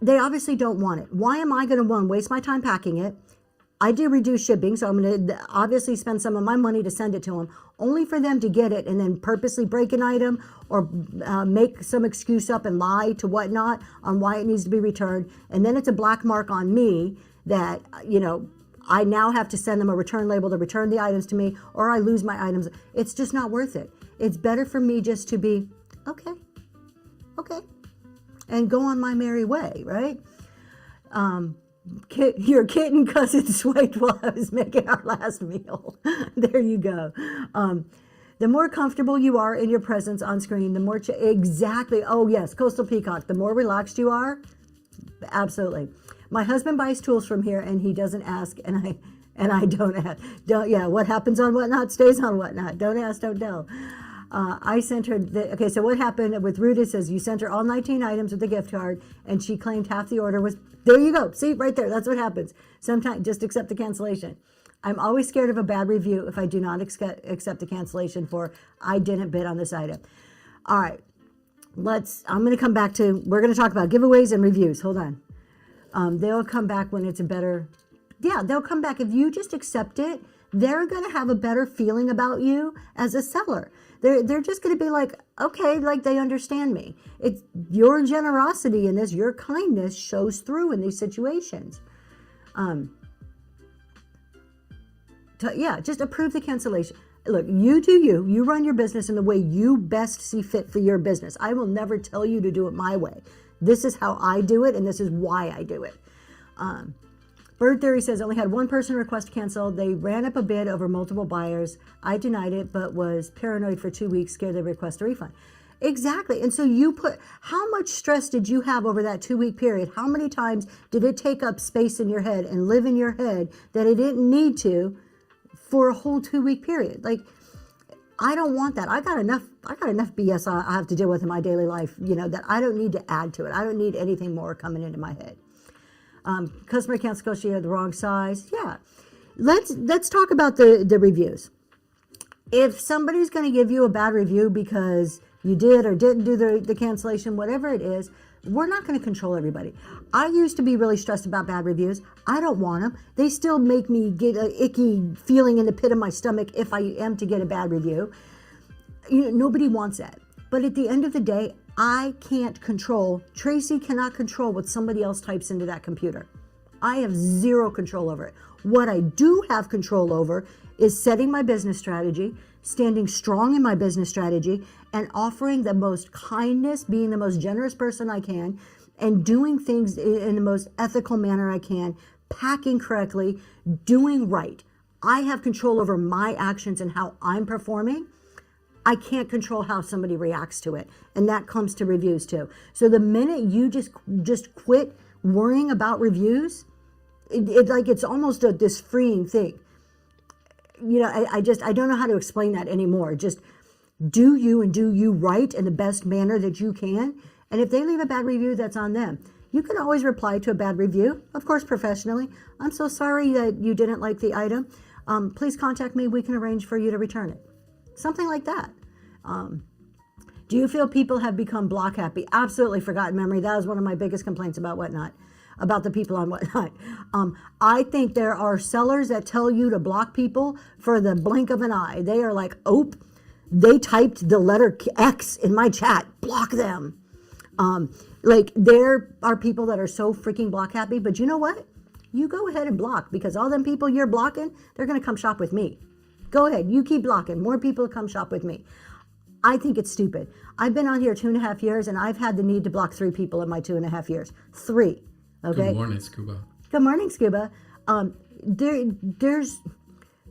they obviously don't want it. Why am I going to waste my time packing it? I do reduce shipping, so I'm going to obviously spend some of my money to send it to them, only for them to get it and then purposely break an item or make some excuse up and lie to whatnot on why it needs to be returned. And then it's a black mark on me that, I now have to send them a return label to return the items to me, or I lose my items. It's just not worth it. It's better for me just to be, okay, and go on my merry way, right? Your kitten cousin swiped while I was making our last meal. There you go. The more comfortable you are in your presence on screen, the more exactly. Oh yes, Coastal Peacock. The more relaxed you are, absolutely. My husband buys tools from here, and he doesn't ask, and I don't ask. What happens on Whatnot stays on Whatnot. Don't ask, don't tell. I sent her, so what happened with Ruta says, you sent her all 19 items with the gift card, and she claimed half the order was, there you go. See, right there, that's what happens. Sometimes just accept the cancellation. I'm always scared of a bad review if I do not accept the cancellation for, I didn't bid on this item. All right, I'm going to come back to, we're going to talk about giveaways and reviews. Hold on. They'll come back when it's a better, they'll come back. If you just accept it, they're going to have a better feeling about you as a seller. They're just going to be like, okay, like they understand me. It's your generosity in this, your kindness shows through in these situations. Just approve the cancellation. Look, you do you. You run your business in the way you best see fit for your business. I will never tell you to do it my way. This is how I do it, and this is why I do it. Bird Theory says, only had one person request cancel. They ran up a bid over multiple buyers. I denied it, but was paranoid for 2 weeks, scared they request a refund. Exactly. And so how much stress did you have over that 2 week period? How many times did it take up space in your head and live in your head that it didn't need to for a whole 2 week period? Like, I don't want that. I got enough BS I have to deal with in my daily life, that I don't need to add to it. I don't need anything more coming into my head. Customer cancel because she had the wrong size. Yeah. Let's talk about the reviews. If somebody's going to give you a bad review because you did or didn't do the cancellation, whatever it is, we're not going to control everybody. I used to be really stressed about bad reviews. I don't want them. They still make me get an icky feeling in the pit of my stomach if I am to get a bad review. Nobody wants that. But at the end of the day, I can't control, Tracy cannot control what somebody else types into that computer. I have zero control over it. What I do have control over is setting my business strategy, standing strong in my business strategy, and offering the most kindness, being the most generous person I can, and doing things in the most ethical manner I can, packing correctly, doing right. I have control over my actions and how I'm performing. I can't control how somebody reacts to it. And that comes to reviews too. So the minute you just quit worrying about reviews, it's almost this freeing thing. I don't know how to explain that anymore. Just do you and do you right in the best manner that you can. And if they leave a bad review, that's on them. You can always reply to a bad review, of course, professionally. I'm so sorry that you didn't like the item. Please contact me. We can arrange for you to return it. Something like that. Do you feel people have become block happy? Absolutely forgotten memory. That was one of my biggest complaints about Whatnot, about the people on Whatnot. I think there are sellers that tell you to block people for the blink of an eye. They are like, oh, they typed the letter X in my chat. Block them. There are people that are so freaking block happy, but you know what? You go ahead and block, because all them people you're blocking, they're going to come shop with me. Go ahead. You keep blocking. More people come shop with me. I think it's stupid. I've been on here 2.5 years, and I've had the need to block 3 people in my 2.5 years. 3. Okay. Good morning, Scuba. Good morning, Scuba. There's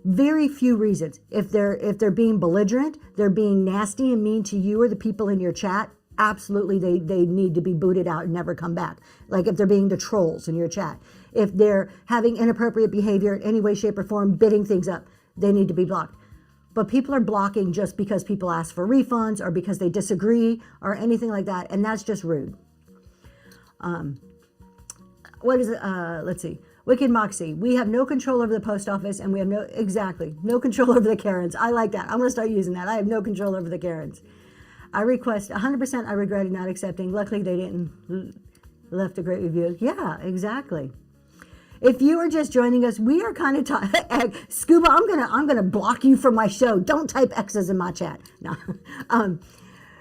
very few reasons. If they're being belligerent, they're being nasty and mean to you or the people in your chat, absolutely they need to be booted out and never come back. Like if they're being the trolls in your chat. If they're having inappropriate behavior in any way, shape, or form, bidding things up, they need to be blocked. But people are blocking just because people ask for refunds or because they disagree or anything like that, and that's just rude. What is it? Let's see. Wicked Moxie. We have no control over the post office, and we have no control over the Karens. I like that. I'm going to start using that. I have no control over the Karens. I request 100%. I regretted not accepting. Luckily, they didn't left a great review. Yeah, exactly. If you are just joining us, we are kind of Scuba. I'm gonna block you from my show. Don't type X's in my chat. No.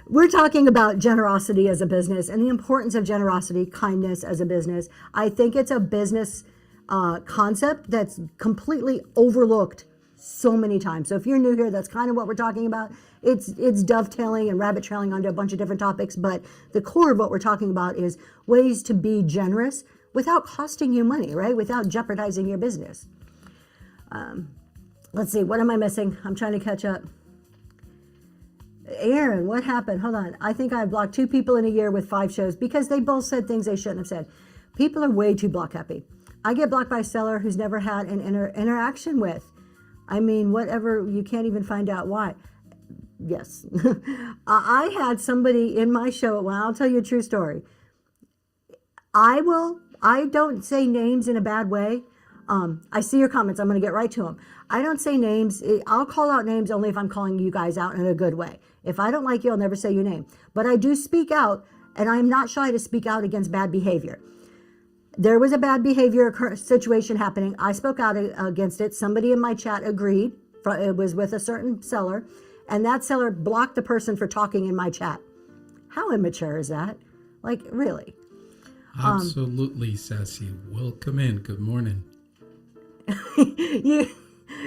We're talking about generosity as a business and the importance of generosity, kindness as a business. I think it's a business concept that's completely overlooked so many times. So if you're new here, that's kind of what we're talking about. It's dovetailing and rabbit trailing onto a bunch of different topics, but the core of what we're talking about is ways to be generous without costing you money, right? Without jeopardizing your business. Let's see, what am I missing? I'm trying to catch up. Aaron, what happened? Hold on. I think I blocked 2 people in a year with 5 shows because they both said things they shouldn't have said. People are way too block happy. I get blocked by a seller who's never had an interaction with. I mean, whatever, you can't even find out why. Yes. I had somebody in my show, well, I'll tell you a true story. I don't say names in a bad way. I see your comments. I'm going to get right to them. I don't say names. I'll call out names only if I'm calling you guys out in a good way. If I don't like you, I'll never say your name. But I do speak out, and I'm not shy to speak out against bad behavior. There was a bad behavior situation happening. I spoke out against it. Somebody in my chat agreed. It was with a certain seller, and that seller blocked the person for talking in my chat. How immature is that? Like, really? Absolutely, Sassy. Welcome in. Good morning.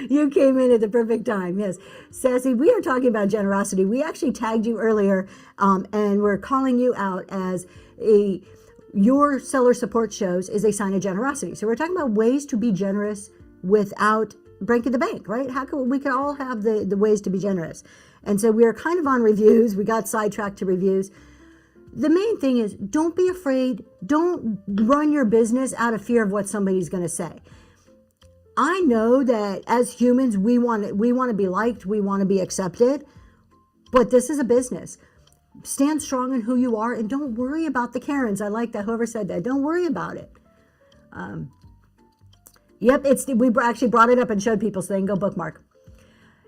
You came in at the perfect time. Yes. Sassy, we are talking about generosity. We actually tagged you earlier, and we're calling you out as your seller support shows is a sign of generosity. So we're talking about ways to be generous without breaking the bank, right? How can we can all have the ways to be generous? And so we are kind of on reviews. We got sidetracked to reviews. The main thing is, don't be afraid. Don't run your business out of fear of what somebody's going to say. I know that as humans, we want to be liked. We want to be accepted. But this is a business. Stand strong in who you are and don't worry about the Karens. I like that. Whoever said that. Don't worry about it. Yep, we actually brought it up and showed people so they can go bookmark.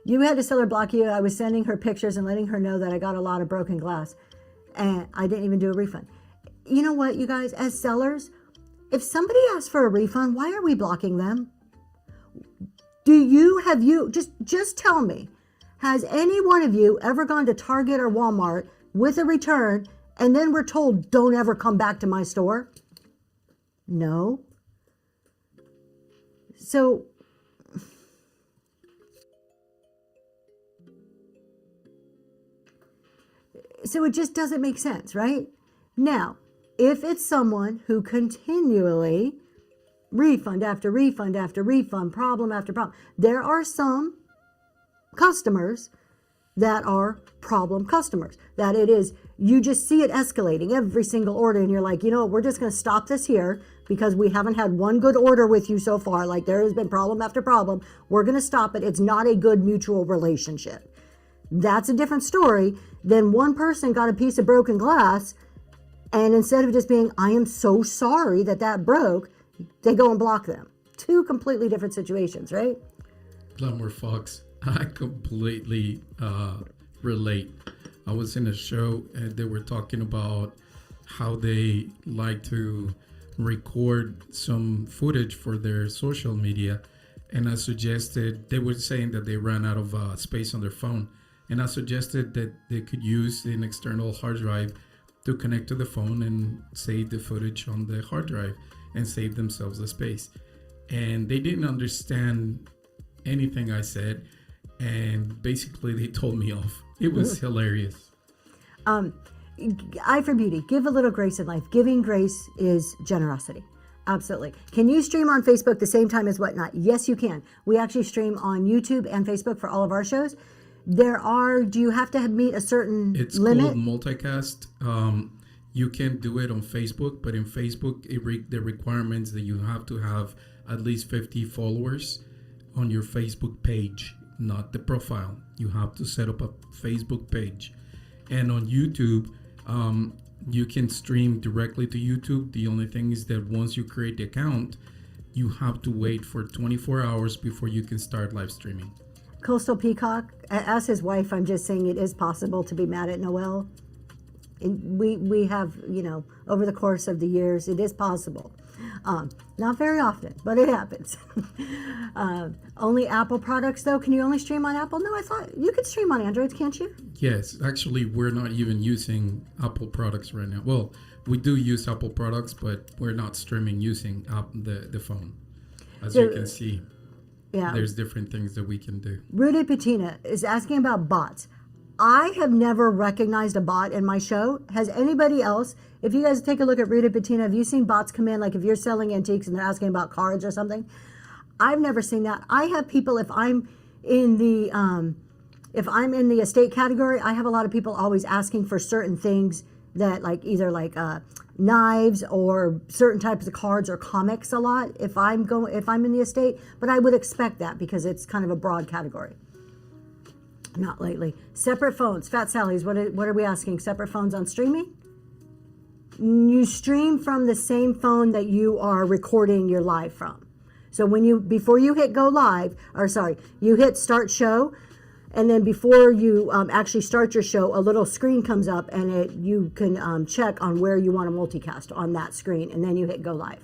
You had a seller block you. I was sending her pictures and letting her know that I got a lot of broken glass. And I didn't even do a refund. You know what, you guys, as sellers, if somebody asks for a refund, why are we blocking them? Just tell me, has any one of you ever gone to Target or Walmart with a return and then we're told, don't ever come back to my store? No. So it just doesn't make sense, right? Now, if it's someone who continually refund after refund after refund, problem after problem, there are some customers that are problem customers. That it is, you just see it escalating every single order, and you're like, you know, we're just going to stop this here because we haven't had one good order with you so far. Like, there has been problem after problem. We're going to stop it. It's not a good mutual relationship. That's a different story than one person got a piece of broken glass, and instead of just being, I am so sorry that broke, they go and block them. Two completely different situations, right? Glamour Fox, I completely relate. I was in a show and they were talking about how they like to record some footage for their social media, and I suggested, they were saying that they ran out of space on their phone, and I suggested that they could use an external hard drive to connect to the phone and save the footage on the hard drive and save themselves the space. And they didn't understand anything I said, and basically they told me off. It was hilarious. Eye for beauty. Give a little grace in life. Giving grace is generosity. Absolutely. Can you stream on Facebook the same time as Whatnot? Yes, you can. We actually stream on YouTube and Facebook for all of our shows. Do you have to meet a certain It's limit? called multicast. You can do it on Facebook, but in Facebook, the requirements that you have to have at least 50 followers on your Facebook page, not the profile. You have to set up a Facebook page. And on YouTube, you can stream directly to YouTube. The only thing is that once you create the account, you have to wait for 24 hours before you can start live streaming. Coastal Peacock, as his wife, I'm just saying it is possible to be mad at Noel. We have, over the course of the years, it is possible. Not very often, but it happens. Only Apple products, though. Can you only stream on Apple? No, I thought you could stream on Android, can't you? Yes, actually, we're not even using Apple products right now. Well, we do use Apple products, but we're not streaming using the phone. As you can see, there's different things that we can do. Rooted Patina is asking about bots. I have never recognized a bot in my show. Has anybody else? If you guys take a look at Rooted Patina, have you seen bots come in? Like if you're selling antiques and they're asking about cards or something? I've never seen that. I have people, if I'm in the estate category, I have a lot of people always asking for certain things that either knives or certain types of cards or comics a lot if I'm in the estate, but I would expect that because it's kind of a broad category. Not lately. Separate phones. Fat Sally's, what are we asking? Separate phones on streaming? You stream from the same phone that you are recording your live from. So before you hit go live, you hit start show, and then before you actually start your show, a little screen comes up and you can check on where you want to multicast on that screen, and then you hit go live.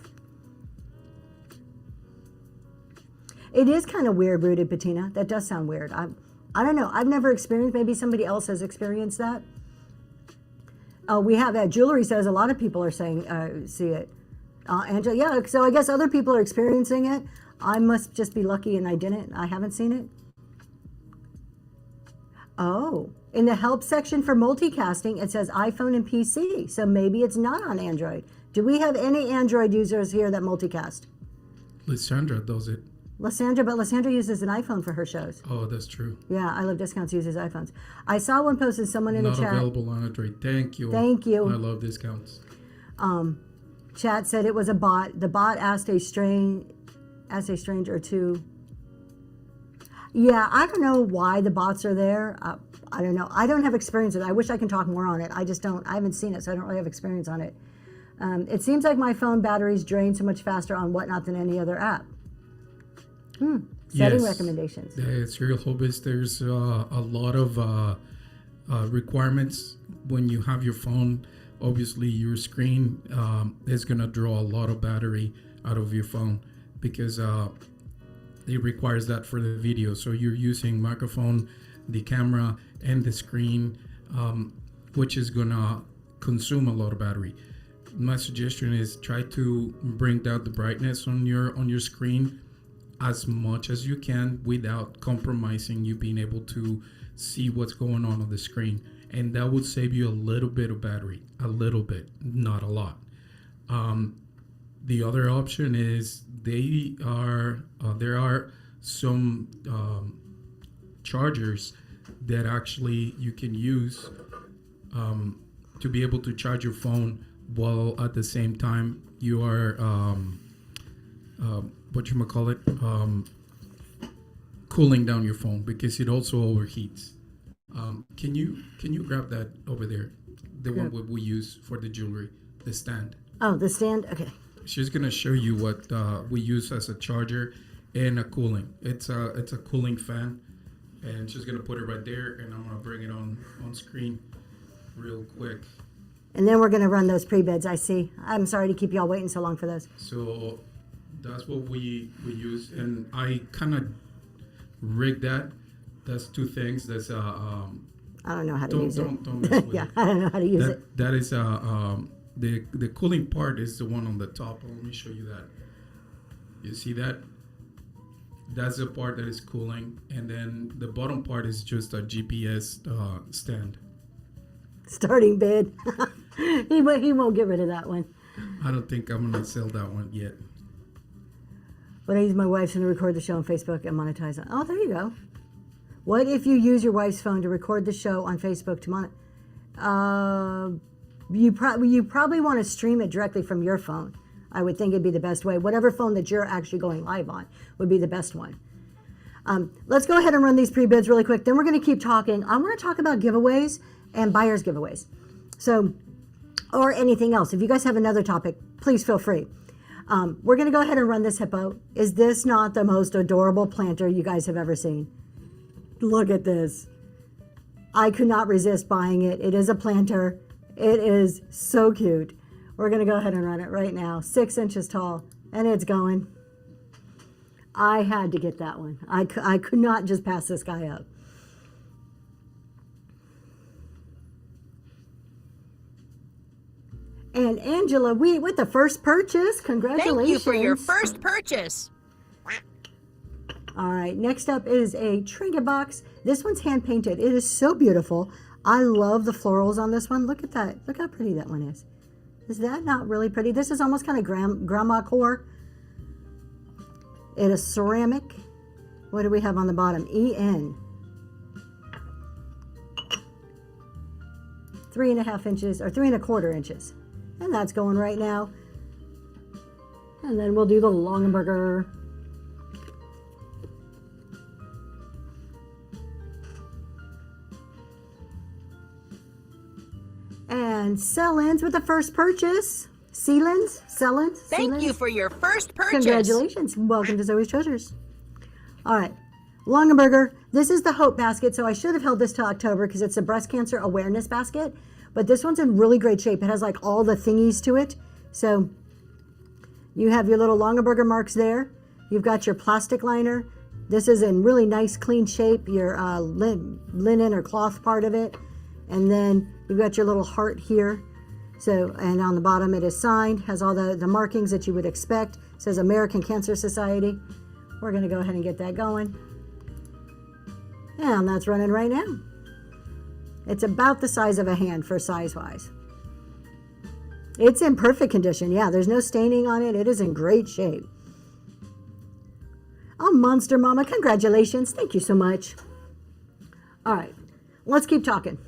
It is kind of weird, Rooted Patina. That does sound weird. I don't know. I've never experienced. Maybe somebody else has experienced that. We have that. Jewelry says a lot of people are saying see it. Angela, yeah. So I guess other people are experiencing it. I must just be lucky and I didn't. I haven't seen it. Oh, in the help section for multicasting, it says iPhone and PC. So maybe it's not on Android. Do we have any Android users here that multicast? Lysandra does it. Lysandra uses an iPhone for her shows. Oh, that's true. Yeah, I Love Discounts uses iPhones. I saw one posted, someone in the chat. Not available on Android. Thank you. Thank you. I Love Discounts. Chat said it was a bot. The bot asked a stranger to. Yeah, I don't know why the bots are there. I don't know. I don't have experience with it. I wish I can talk more on it. I just don't. I haven't seen it, so I don't really have experience on it. It seems like my phone batteries drain so much faster on Whatnot than any other app. Setting recommendations. Serial Hobbies, there's a lot of requirements when you have your phone. Obviously, your screen is going to draw a lot of battery out of your phone because it requires that for the video. So you're using microphone, the camera, and the screen, which is going to consume a lot of battery. My suggestion is try to bring down the brightness on your screen as much as you can without compromising you being able to see what's going on the screen, and that would save you a little bit of battery, a little bit, not a lot. The other option is there are some chargers that actually you can use to be able to charge your phone while at the same time you are cooling down your phone, because it also overheats. Can you grab that over there, the one what we use for the jewelry, the stand? Oh, the stand. Okay. She's gonna show you what we use as a charger and a cooling. It's a cooling fan, and she's gonna put it right there, and I'm gonna bring it on screen real quick. And then we're going to run those pre-bids. I see. I'm sorry to keep y'all waiting so long for those. So that's what we use, and I kind of rigged that. That's two things. That's I don't know how to use it. Don't mess with Yeah, it. I don't know how to use it. That is the cooling part is the one on the top. Let me show you that. You see that? That's the part that is cooling, and then the bottom part is just a GPS stand. Starting bid. he won't get rid of that one. I don't think I'm gonna sell that one yet. But I use my wife's phone to record the show on Facebook and monetize it. Oh, there you go. What if you use your wife's phone to record the show on Facebook to monetize? You probably want to stream it directly from your phone. I would think it'd be the best way. Whatever phone that you're actually going live on would be the best one. Let's go ahead and run these pre-bids really quick. Then we're going to keep talking. I want to talk about giveaways and buyers giveaways. So, or anything else. If you guys have another topic, please feel free. We're going to go ahead and run this hippo. Is this not the most adorable planter you guys have ever seen? Look at this. I could not resist buying it. It is a planter. It is so cute. We're going to go ahead and run it right now. 6 inches tall, and it's going. I had to get that one. I could not just pass this guy up. And Angela Wheat with the first purchase. Congratulations. Thank you for your first purchase. All right, next up is a trinket box. This one's hand painted. It is so beautiful. I love the florals on this one. Look at that. Look how pretty that one is. Is that not really pretty? This is almost kind of grandma core. It is ceramic. What do we have on the bottom? EN. 3.5 inches or 3.25 inches. And that's going right now. And then we'll do the Longaberger. And Sellins with the first purchase. Sellins? Thank you for your first purchase. Congratulations. Welcome to Zoe's Treasures. All right. Longaberger. This is the Hope basket, so I should have held this till October because it's a breast cancer awareness basket. But this one's in really great shape. It has like all the thingies to it. So you have your little Longaberger marks there. You've got your plastic liner. This is in really nice, clean shape. Your linen or cloth part of it. And then you've got your little heart here. So, and on the bottom it is signed, has all the markings that you would expect. It says American Cancer Society. We're going to go ahead and get that going. And that's running right now. It's about the size of a hand for size-wise. It's in perfect condition. Yeah, there's no staining on it. It is in great shape. Oh, Monster Mama, congratulations. Thank you so much. All right, let's keep talking.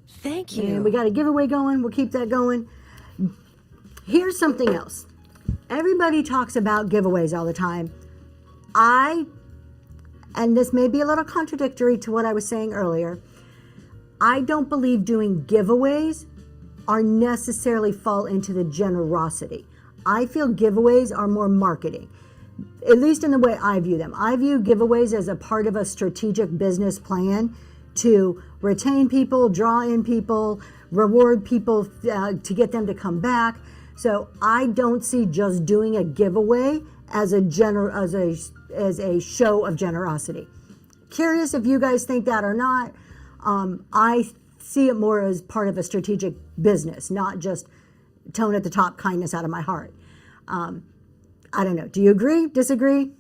Thank you. And we got a giveaway going. We'll keep that going. Here's something else. Everybody talks about giveaways all the time. And this may be a little contradictory to what I was saying earlier, I don't believe doing giveaways are necessarily fall into the generosity. I feel giveaways are more marketing, at least in the way I view them. I view giveaways as a part of a strategic business plan to retain people, draw in people, reward people to get them to come back. So I don't see just doing a giveaway as a show of generosity. Curious if you guys think that or not. I see it more as part of a strategic business, not just tone at the top, kindness out of my heart. I don't know. Do you agree? Disagree?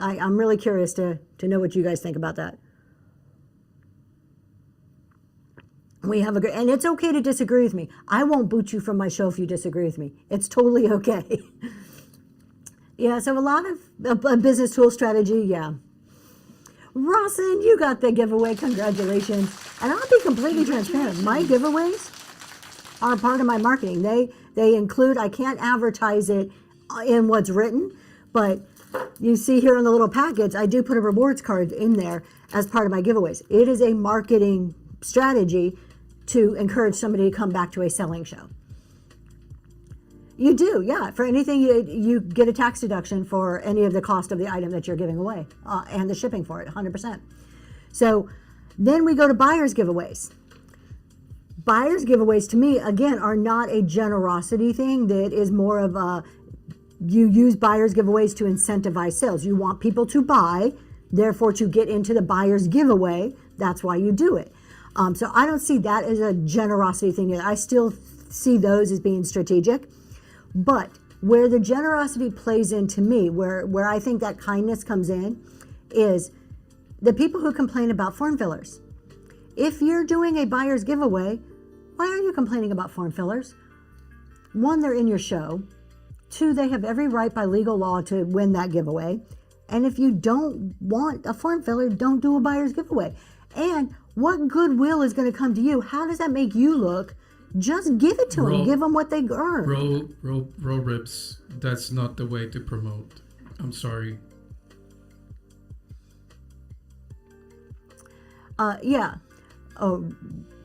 I'm really curious to know what you guys think about that. We have and it's okay to disagree with me. I won't boot you from my show if you disagree with me. It's totally okay. Yeah, so a lot of a business tool strategy, yeah. Rawson, you got the giveaway. Congratulations. And I'll be completely transparent. My giveaways are part of my marketing. They include, I can't advertise it in what's written, but you see here on the little package, I do put a rewards card in there as part of my giveaways. It is a marketing strategy to encourage somebody to come back to a selling show. You do, yeah. For anything, you get a tax deduction for any of the cost of the item that you're giving away and the shipping for it, 100%. So then we go to buyer's giveaways. Buyer's giveaways, to me, again, are not a generosity thing. That is more of a, you use buyer's giveaways to incentivize sales. You want people to buy, therefore to get into the buyer's giveaway. That's why you do it. So I don't see that as a generosity thing either. I still see those as being strategic. But where the generosity plays into me, where I think that kindness comes in, is the people who complain about form fillers. If you're doing a buyer's giveaway, why are you complaining about form fillers? One, they're in your show. Two, they have every right by legal law to win that giveaway. And if you don't want a form filler, don't do a buyer's giveaway. And what goodwill is going to come to you? How does that make you look? Just give it to them. Give them what they earn. Roll rips. That's not the way to promote. I'm sorry. Yeah. Oh,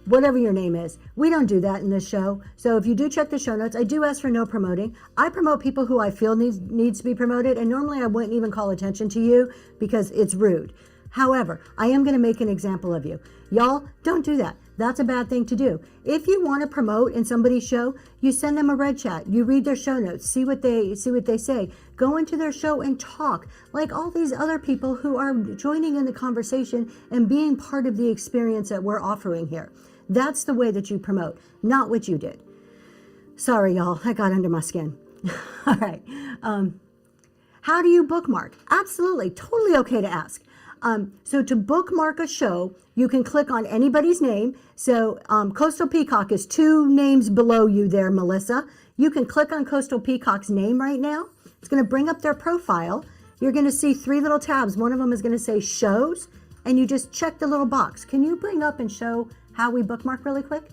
whatever your name is. We don't do that in this show. So if you do check the show notes, I do ask for no promoting. I promote people who I feel needs to be promoted, and normally I wouldn't even call attention to you because it's rude. However, I am going to make an example of you. Y'all, don't do that. That's a bad thing to do. If you want to promote in somebody's show, you send them a red chat. You read their show notes, see what they say. Go into their show and talk like all these other people who are joining in the conversation and being part of the experience that we're offering here. That's the way that you promote, not what you did. Sorry, y'all. That got under my skin. All right. How do you bookmark? Absolutely. Totally okay to ask. So to bookmark a show, you can click on anybody's name. So Coastal Peacock is 2 names below you there, Melissa. You can click on Coastal Peacock's name right now. It's going to bring up their profile. You're going to see 3 little tabs. One of them is going to say shows, and you just check the little box. Can you bring up and show how we bookmark really quick?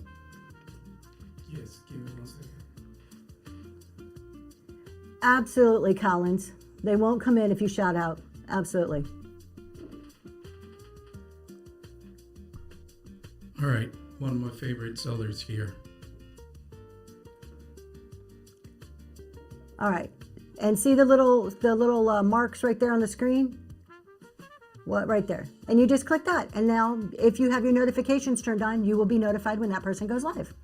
Yes, give me 1 second. Absolutely, Collins. They won't come in if you shout out. Absolutely. All right, one of my favorite sellers here. All right, and see the little marks right there on the screen? What, right there? And you just click that, and now if you have your notifications turned on, you will be notified when that person goes live.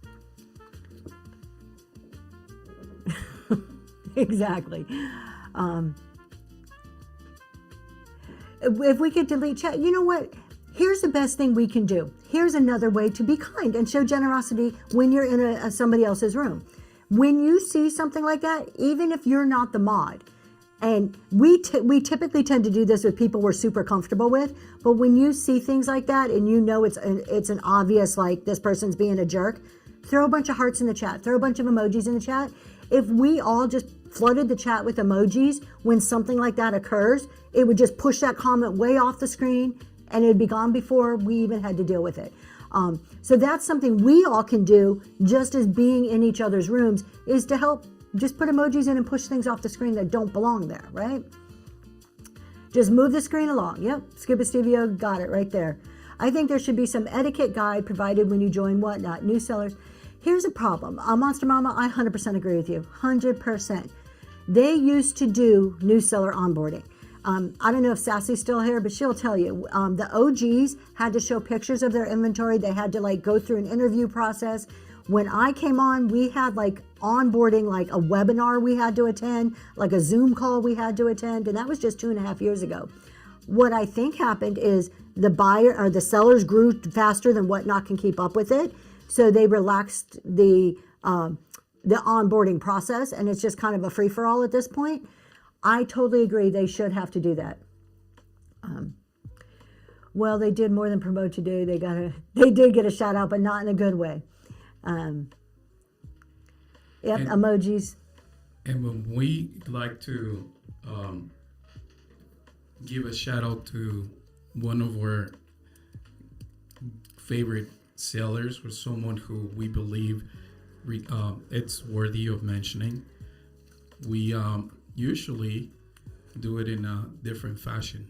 Exactly. If we could delete chat, you know what? Here's the best thing we can do. Here's another way to be kind and show generosity when you're in somebody else's room. When you see something like that, even if you're not the mod, and we typically tend to do this with people we're super comfortable with, but when you see things like that and you know it's an obvious, like, this person's being a jerk, throw a bunch of hearts in the chat, throw a bunch of emojis in the chat. If we all just flooded the chat with emojis when something like that occurs, it would just push that comment way off the screen, and it'd be gone before we even had to deal with it. So that's something we all can do, just as being in each other's rooms, is to help just put emojis in and push things off the screen that don't belong there, right? Just move the screen along. Yep, Scuba Stevio got it right there. I think there should be some etiquette guide provided when you join Whatnot. New sellers. Here's a problem. Monster Mama, I 100% agree with you. 100%. They used to do new seller onboarding. I don't know if Sassy's still here, but she'll tell you. The OGs had to show pictures of their inventory. They had to go through an interview process. When I came on, we had onboarding, like a webinar we had to attend, like a Zoom call we had to attend, and that was just 2.5 years ago. What I think happened is the buyer or the sellers grew faster than Whatnot can keep up with it, so they relaxed the onboarding process, and it's just kind of a free for all at this point. I totally agree. They should have to do that. Well, they did more than promote today. They did get a shout out, but not in a good way. Yep, and emojis. And when we like to give a shout out to one of our favorite sellers or someone who we believe it's worthy of mentioning. We usually do it in a different fashion.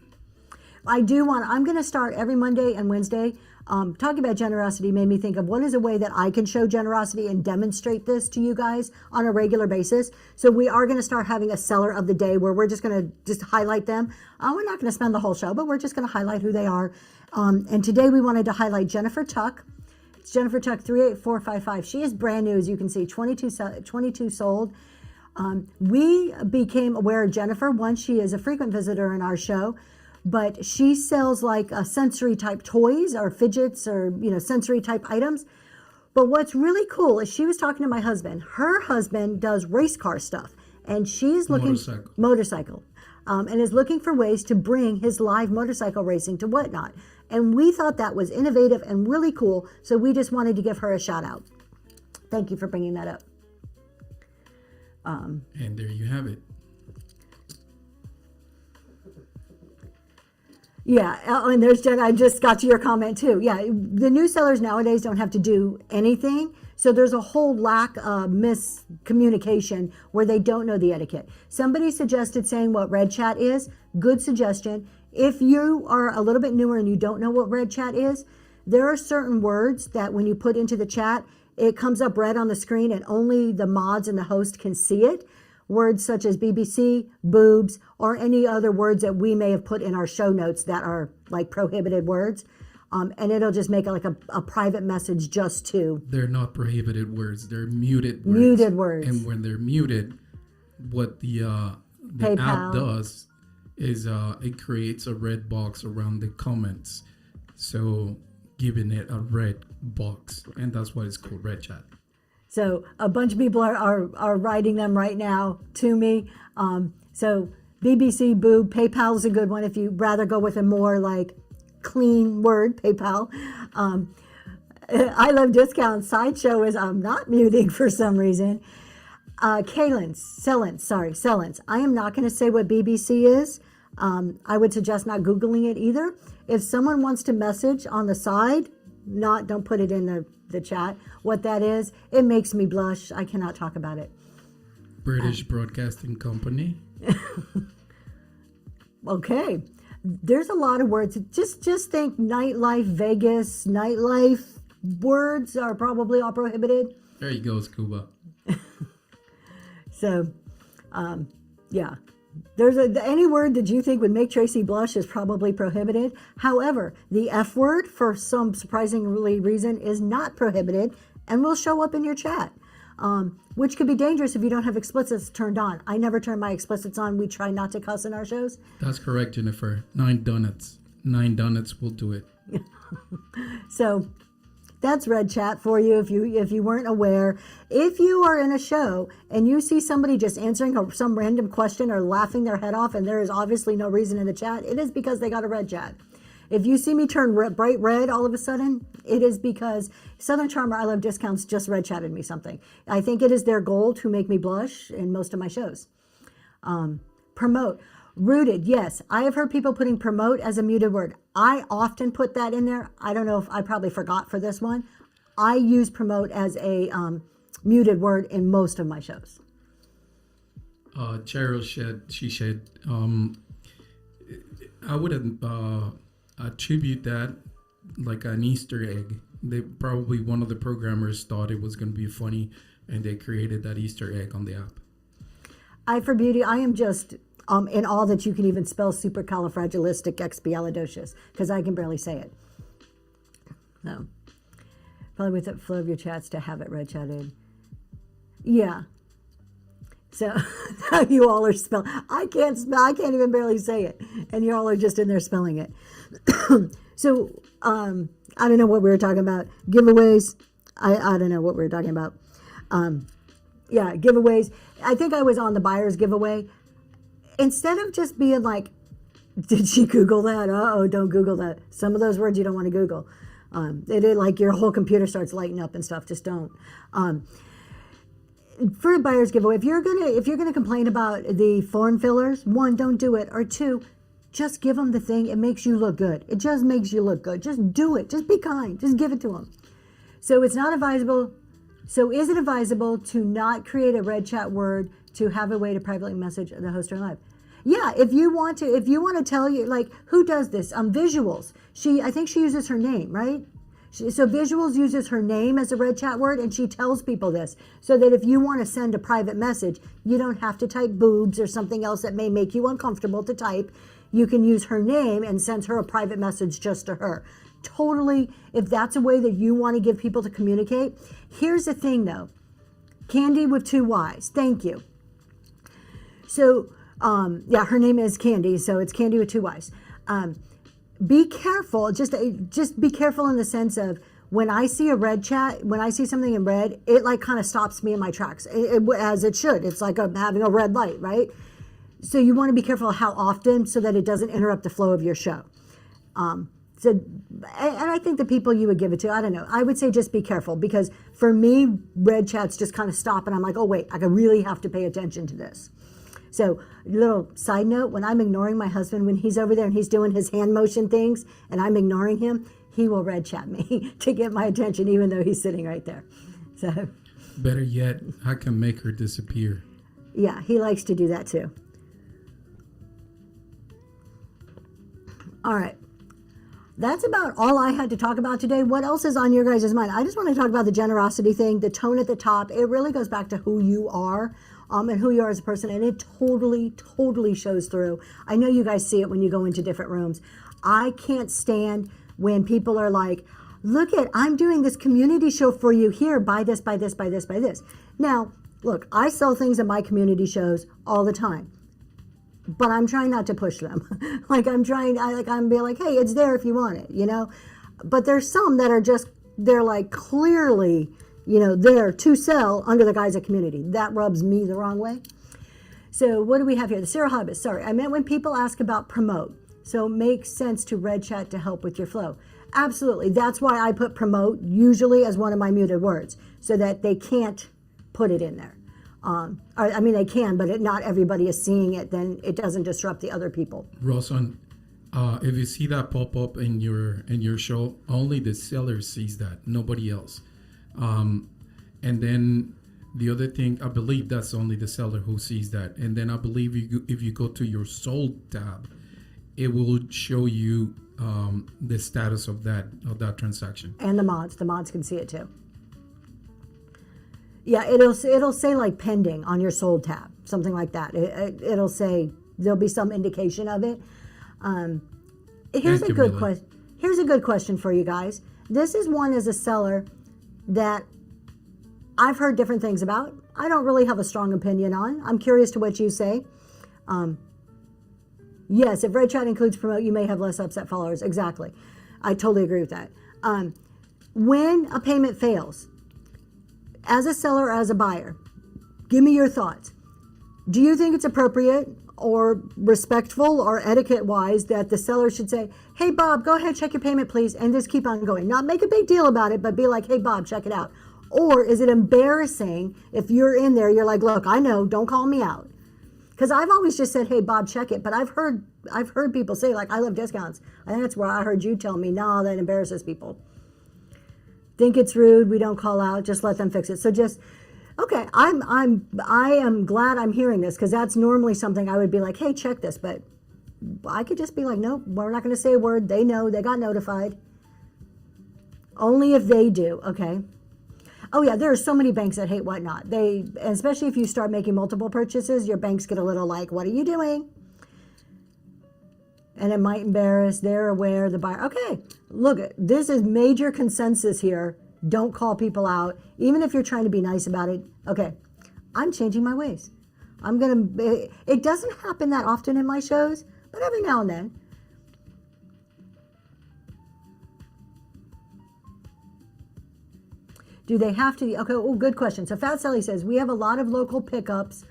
I'm going to start every Monday and Wednesday. Talking about generosity made me think of what is a way that I can show generosity and demonstrate this to you guys on a regular basis. So we are going to start having a seller of the day where we're just going to just highlight them. We're not going to spend the whole show, but we're just going to highlight who they are. And today we wanted to highlight Jennifer Tuck. It's Jennifer Tuck 38455. She is brand new, as you can see, 22 sold. We became aware of Jennifer once. She is a frequent visitor in our show. But she sells like sensory type toys or fidgets or, sensory type items. But what's really cool is she was talking to my husband. Her husband does race car stuff, and she's looking motorcycle, and is looking for ways to bring his live motorcycle racing to Whatnot. And we thought that was innovative and really cool. So we just wanted to give her a shout out. Thank you for bringing that up. And there you have it. Yeah, and there's Jen. I just got to your comment too. Yeah, the new sellers nowadays don't have to do anything. So there's a whole lack of miscommunication where they don't know the etiquette. Somebody suggested saying what Red Chat is. Good suggestion. If you are a little bit newer and you don't know what Red Chat is, there are certain words that when you put into the chat, it comes up red on the screen and only the mods and the host can see it. Words such as BBC, boobs, or any other words that we may have put in our show notes that are like prohibited words. And it'll just make it like a private message just to. They're not prohibited words. They're muted words. Muted words. And when they're muted, what the app does is it creates a red box around the comments. So giving it a red box. And that's why it's called Red Chat. So a bunch of people are writing them right now to me. So BBC, boob, PayPal is a good one if you rather go with a more like clean word, PayPal. I love discounts. Sideshow is I'm not muting for some reason. Sellence. I am not going to say what BBC is. I would suggest not Googling it either. If someone wants to message on the side, don't put it in the chat. What that is, it makes me blush. I cannot talk about it. British Broadcasting Company. Okay. There's a lot of words. Just think nightlife, Vegas, nightlife. Words are probably all prohibited. There you go, Scuba. So, yeah. There's any word that you think would make Tracy blush is probably prohibited. However, the F word, for some surprisingly reason, is not prohibited and will show up in your chat, which could be dangerous if you don't have explicits turned on. I never turn my explicits on. We try not to cuss in our shows. That's correct, Jennifer. 9 donuts. 9 donuts will do it. So that's Red Chat for you if you weren't aware. If you are in a show and you see somebody just answering some random question or laughing their head off and there is obviously no reason in the chat, it is because they got a Red Chat. If you see me turn bright red all of a sudden, it is because Southern Charmer I Love Discounts just Red Chatted me something. I think it is their goal to make me blush in most of my shows. Promote. Rooted, yes. I have heard people putting promote as a muted word. I often put that in there. I don't know if I probably forgot for this one. I use promote as a muted word in most of my shows. Cheryl said, I would attribute that like an Easter egg. They probably, one of the programmers thought it was going to be funny and they created that Easter egg on the app. For beauty, I am just in all that you can even spell supercalifragilisticexpialidocious because I can barely say it. So, probably with the flow of your chats to have it Red Chatted. Yeah. So you all are spelling. I can't even barely say it, and you all are just in there spelling it. So I don't know what we were talking about. Giveaways. I don't know what we were talking about. Yeah, giveaways. I think I was on the buyer's giveaway. Instead of just being like, did she Google that? Don't Google that. Some of those words you don't want to Google. It is like your whole computer starts lighting up and stuff. Just don't. For a buyer's giveaway, if you're gonna complain about the form fillers, 1, don't do it, or 2, just give them the thing. It makes you look good. It just makes you look good. Just do it. Just be kind. Just give it to them. So it's not advisable. So is it advisable to not create a red chat word to have a way to privately message the host or live? Yeah, if you want to tell you, like, who does this? Visuals. I think she uses her name, right? So Visuals uses her name as a red chat word, and she tells people this so that if you want to send a private message, you don't have to type boobs or something else that may make you uncomfortable to type. You can use her name and send her a private message just to her. Totally, if that's a way that you want to give people to communicate. Here's the thing though, Candy with 2 Y's. Thank you. So, yeah, her name is Candy, so it's Candy with 2 Y's. Be careful, just be careful in the sense of when I see a red chat, when I see something in red, it like kind of stops me in my tracks, as it should. It's like having a red light, right? So you want to be careful how often so that it doesn't interrupt the flow of your show. So, and I think the people you would give it to, I don't know, I would say just be careful, because for me, red chats just kind of stop and I'm like, oh wait, I really have to pay attention to this. So, little side note, when I'm ignoring my husband, when he's over there and he's doing his hand motion things and I'm ignoring him, he will red chat me to get my attention, even though he's sitting right there. So, better yet, I can make her disappear. Yeah, he likes to do that too. All right. That's about all I had to talk about today. What else is on your guys' mind? I just want to talk about the generosity thing, the tone at the top. It really goes back to who you are and who you are as a person. And it totally shows through. I know you guys see it when you go into different rooms. I can't stand when people are like, look I'm doing this community show for you here. Buy this, buy this, buy this, buy this. Now, look, I sell things at my community shows all the time. But I'm trying not to push them. I'm being like, hey, it's there if you want it, you know? But there's some that are just, they're like clearly, you know, there to sell under the guise of community. That rubs me the wrong way. So what do we have here? The Sarah Hobbit, sorry. I meant when people ask about promote. So it makes sense to red chat to help with your flow. Absolutely. That's why I put promote usually as one of my muted words so that they can't put it in there. I mean, they can, but not everybody is seeing it. Then it doesn't disrupt the other people. Rosan, if you see that pop up in your show, only the seller sees that, nobody else. And then the other thing, I believe that's only the seller who sees that. And then I believe if you go to your sold tab, it will show you the status of that transaction. And the mods can see it too. Yeah, it'll say like pending on your sold tab, something like that. It'll say there'll be some indication of it. Here's a good question. Here's a good question for you guys. This is one as a seller that I've heard different things about. I don't really have a strong opinion on. I'm curious to what you say. Yes, if red chat includes promote, you may have less upset followers. Exactly. I totally agree with that. When a payment fails, as a seller or as a buyer, give me your thoughts. Do you think it's appropriate or respectful or etiquette-wise that the seller should say, hey, Bob, go ahead, check your payment, please, and just keep on going? Not make a big deal about it, but be like, hey, Bob, check it out. Or is it embarrassing if you're in there, you're like, look, I know, don't call me out. Because I've always just said, hey, Bob, check it. But I've heard people say, like, I love discounts. I think that's where I heard you tell me, no, that embarrasses people. Think it's rude, we don't call out, just let them fix it. So just, okay, I am glad I'm hearing this, because that's normally something I would be like, hey, check this. But I could just be like, nope, we're not going to say a word. They know, they got notified. Only if they do, okay. Oh yeah, there are so many banks that hate whatnot. Especially if you start making multiple purchases, your banks get a little like, what are you doing? And it might embarrass, they're aware, the buyer. Okay, look, this is major consensus here. Don't call people out, even if you're trying to be nice about it. Okay, I'm changing my ways. It doesn't happen that often in my shows, but every now and then. Do they have to? Okay, oh, good question. So Fat Sally says, we have a lot of local pickups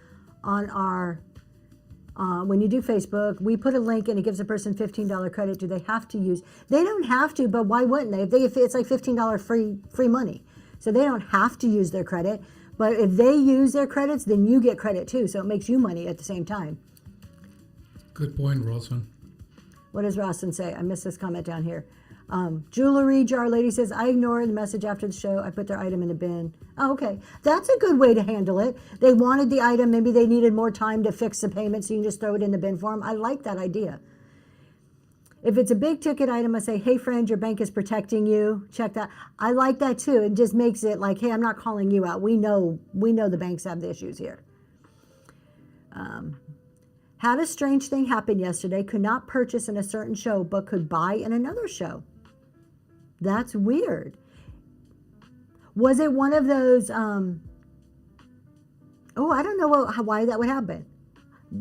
on our, when you do Facebook, we put a link and it gives a person $15 credit. Do they have to use? They don't have to, but why wouldn't they? If it's like $15 free money. So they don't have to use their credit. But if they use their credits, then you get credit too. So it makes you money at the same time. Good point, Rosan. What does Rossin say? I missed this comment down here. Jewelry jar lady says, I ignored the message after the show. I put their item in the bin. Oh, okay. That's a good way to handle it. They wanted the item. Maybe they needed more time to fix the payment, so you can just throw it in the bin for them. I like that idea. If it's a big ticket item, I say, hey, friend, your bank is protecting you. Check that. I like that too. It just makes it like, hey, I'm not calling you out. We know the banks have the issues here. Had a strange thing happen yesterday. Could not purchase in a certain show, but could buy in another show. That's weird. Was it one of those, I don't know why that would happen.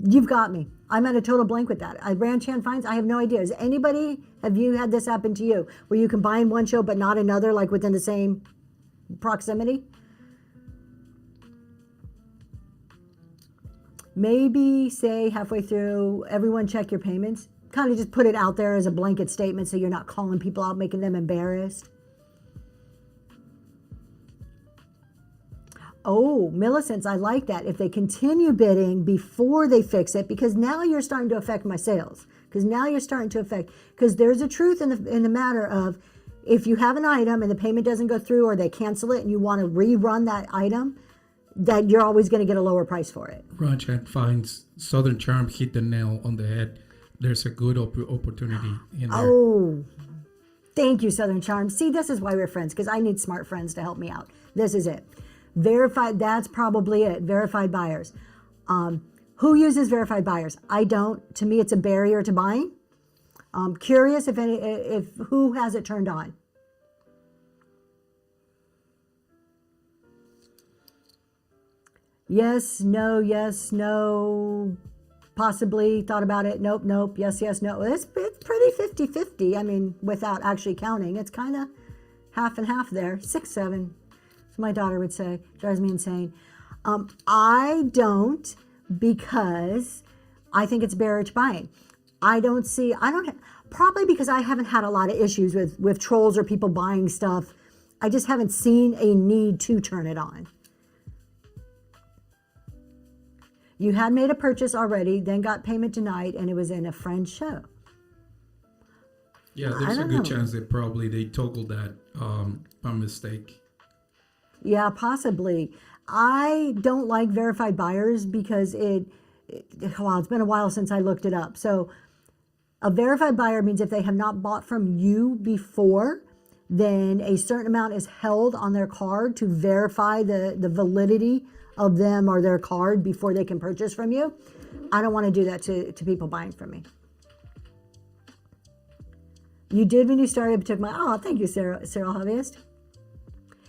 You've got me. I'm at a total blank with that. I ran Chan Finds. I have no idea. Have you had this happen to you where you can buy in one show but not another, like within the same proximity? Maybe say halfway through, everyone check your payments. Kind of just put it out there as a blanket statement so you're not calling people out, making them embarrassed. Oh, Millicents, I like that. If they continue bidding before they fix it, because now you're starting to affect my sales. Because there's a truth in the matter of, if you have an item and the payment doesn't go through or they cancel it and you want to rerun that item, that you're always going to get a lower price for it. Chan Finds Southern Charm hit the nail on the head. There's a good opportunity in there. Oh, thank you, Southern Charm. See, this is why we're friends, because I need smart friends to help me out. This is it. Verified, that's probably it. Verified buyers. Who uses verified buyers? I don't. To me, it's a barrier to buying. I'm curious if who has it turned on. Yes, no, possibly, thought about it, nope, yes, no. It's pretty 50-50, I mean, without actually counting. It's kind of half and half there, 6-7, as my daughter would say. Drives me insane. I don't, because I think it's barrier to buying. Probably because I haven't had a lot of issues with trolls or people buying stuff. I just haven't seen a need to turn it on. You had made a purchase already, then got payment denied, and it was in a friend's show. Yeah, there's a good chance that probably they toggled that by mistake. Yeah, possibly. I don't like verified buyers because it's been a while since I looked it up. So a verified buyer means if they have not bought from you before, then a certain amount is held on their card to verify the validity of them or their card before they can purchase from you. I don't want to do that to people buying from me. You did when you started, thank you, Cyril Hobbyist.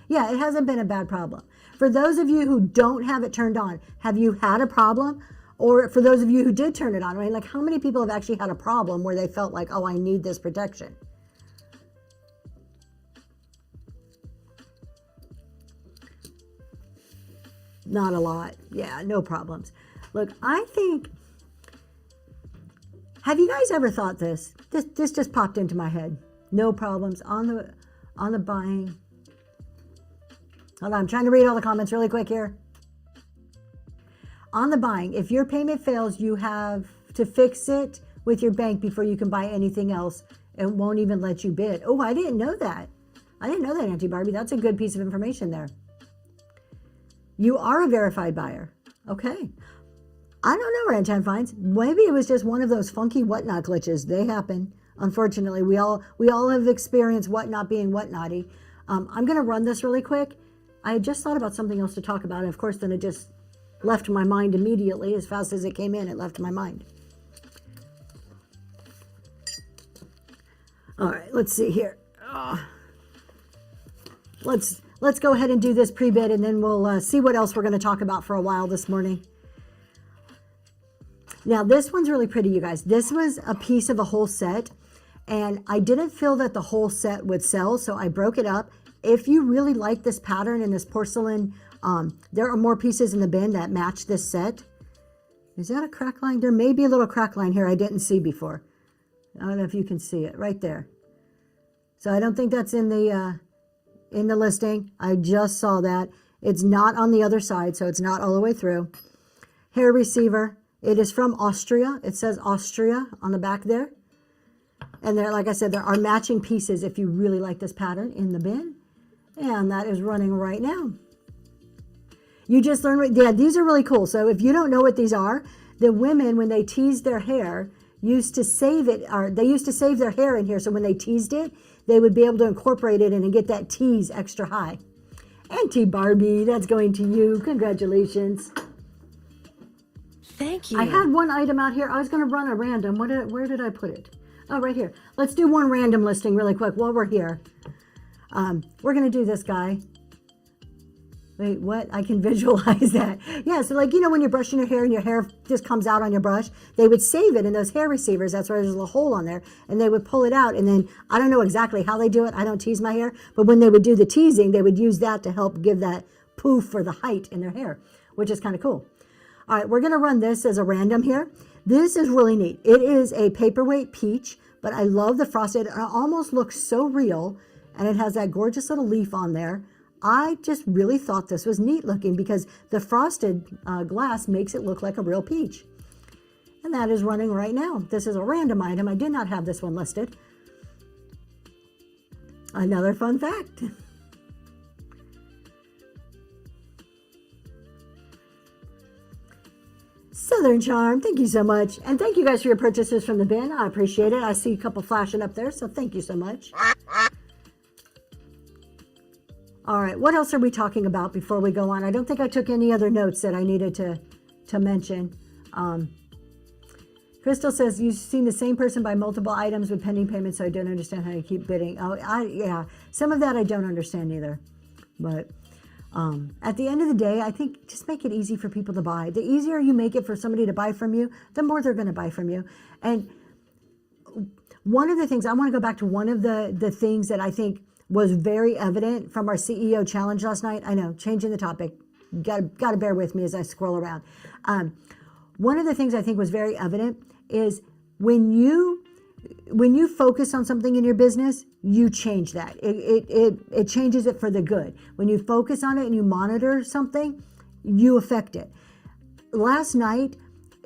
Yeah, it hasn't been a bad problem. For those of you who don't have it turned on, have you had a problem? Or for those of you who did turn it on, right? Like, how many people have actually had a problem where they felt like, oh, I need this protection? Not a lot. Yeah, no problems. Look, I think, have you guys ever thought this? This just popped into my head. No problems on the buying. Hold on, I'm trying to read all the comments really quick here. On the buying, if your payment fails, you have to fix it with your bank before you can buy anything else. It won't even let you bid. Oh, I didn't know that. Auntie Barbie. That's a good piece of information there. You are a verified buyer. Okay. I don't know, Rantan Finds. Maybe it was just one of those funky whatnot glitches. They happen. Unfortunately, we all have experienced whatnot being whatnotty. I'm going to run this really quick. I had just thought about something else to talk about. And of course, then it just left my mind immediately. As fast as it came in, it left my mind. All right, let's see here. Let's go ahead and do this pre-bid, and then we'll see what else we're going to talk about for a while this morning. Now, this one's really pretty, you guys. This was a piece of a whole set, and I didn't feel that the whole set would sell, so I broke it up. If you really like this pattern and this porcelain, there are more pieces in the bin that match this set. Is that a crack line? There may be a little crack line here I didn't see before. I don't know if you can see it right there. So I don't think that's in the listing. I just saw that. It's not on the other side, so it's not all the way through. Hair receiver. It is from Austria. It says Austria on the back there. And there, like I said, there are matching pieces if you really like this pattern in the bin. And that is running right now. You just learned, yeah, these are really cool. So if you don't know what these are, the women, when they teased their hair, used to save it, or they used to save their hair in here. So when they teased it, they would be able to incorporate it in and get that tease extra high. Auntie Barbie, that's going to you. Congratulations. Thank you. I had one item out here. I was going to run a random. Where did I put it? Oh, right here. Let's do one random listing really quick while we're here. We're going to do this guy. Wait, what? I can visualize that. Yeah, so like, you know, when you're brushing your hair and your hair just comes out on your brush, they would save it in those hair receivers. That's why there's a little hole on there. And they would pull it out. And then I don't know exactly how they do it. I don't tease my hair. But when they would do the teasing, they would use that to help give that poof or the height in their hair, which is kind of cool. All right, we're going to run this as a random here. This is really neat. It is a paperweight peach, but I love the frosted. It almost looks so real. And it has that gorgeous little leaf on there. I just really thought this was neat looking because the frosted glass makes it look like a real peach. And that is running right now. This is a random item. I did not have this one listed. Another fun fact. Southern Charm, thank you so much. And thank you guys for your purchases from the bin. I appreciate it. I see a couple flashing up there, so thank you so much. All right, what else are we talking about before we go on? I don't think I took any other notes that I needed to mention. Crystal says, you've seen the same person buy multiple items with pending payments, so I don't understand how you keep bidding. Oh, yeah, some of that I don't understand either. But at the end of the day, I think just make it easy for people to buy. The easier you make it for somebody to buy from you, the more they're going to buy from you. And one of the things, I want to go back to one of the things that I think was very evident from our CEO challenge last night. I know, changing the topic. Got to bear with me as I scroll around. One of the things I think was very evident is when you focus on something in your business, you change that. It changes it for the good. When you focus on it and you monitor something, you affect it. Last night,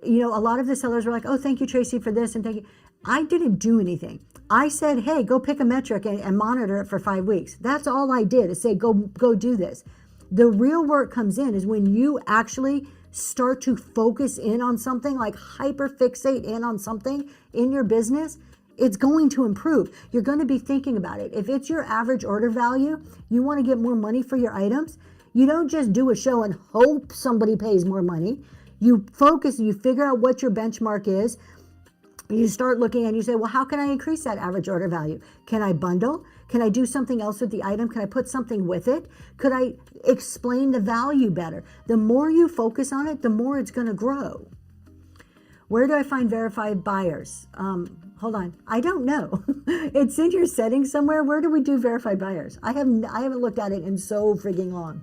you know, a lot of the sellers were like, oh, thank you, Tracy, for this, and thank you. I didn't do anything. I said, hey, go pick a metric and monitor it for 5 weeks. That's all I did, is say, go do this. The real work comes in is when you actually start to focus in on something, like hyper fixate in on something in your business. It's going to improve. You're going to be thinking about it. If it's your average order value, you want to get more money for your items. You don't just do a show and hope somebody pays more money. You focus, you figure out what your benchmark is. You start looking and you say, well, how can I increase that average order value? Can I bundle? Can I do something else with the item? Can I put something with it? Could I explain the value better? The more you focus on it, the more it's going to grow. Where do I find verified buyers? Hold on. I don't know. It's in your settings somewhere. Where do we do verified buyers? I haven't looked at it in so frigging long.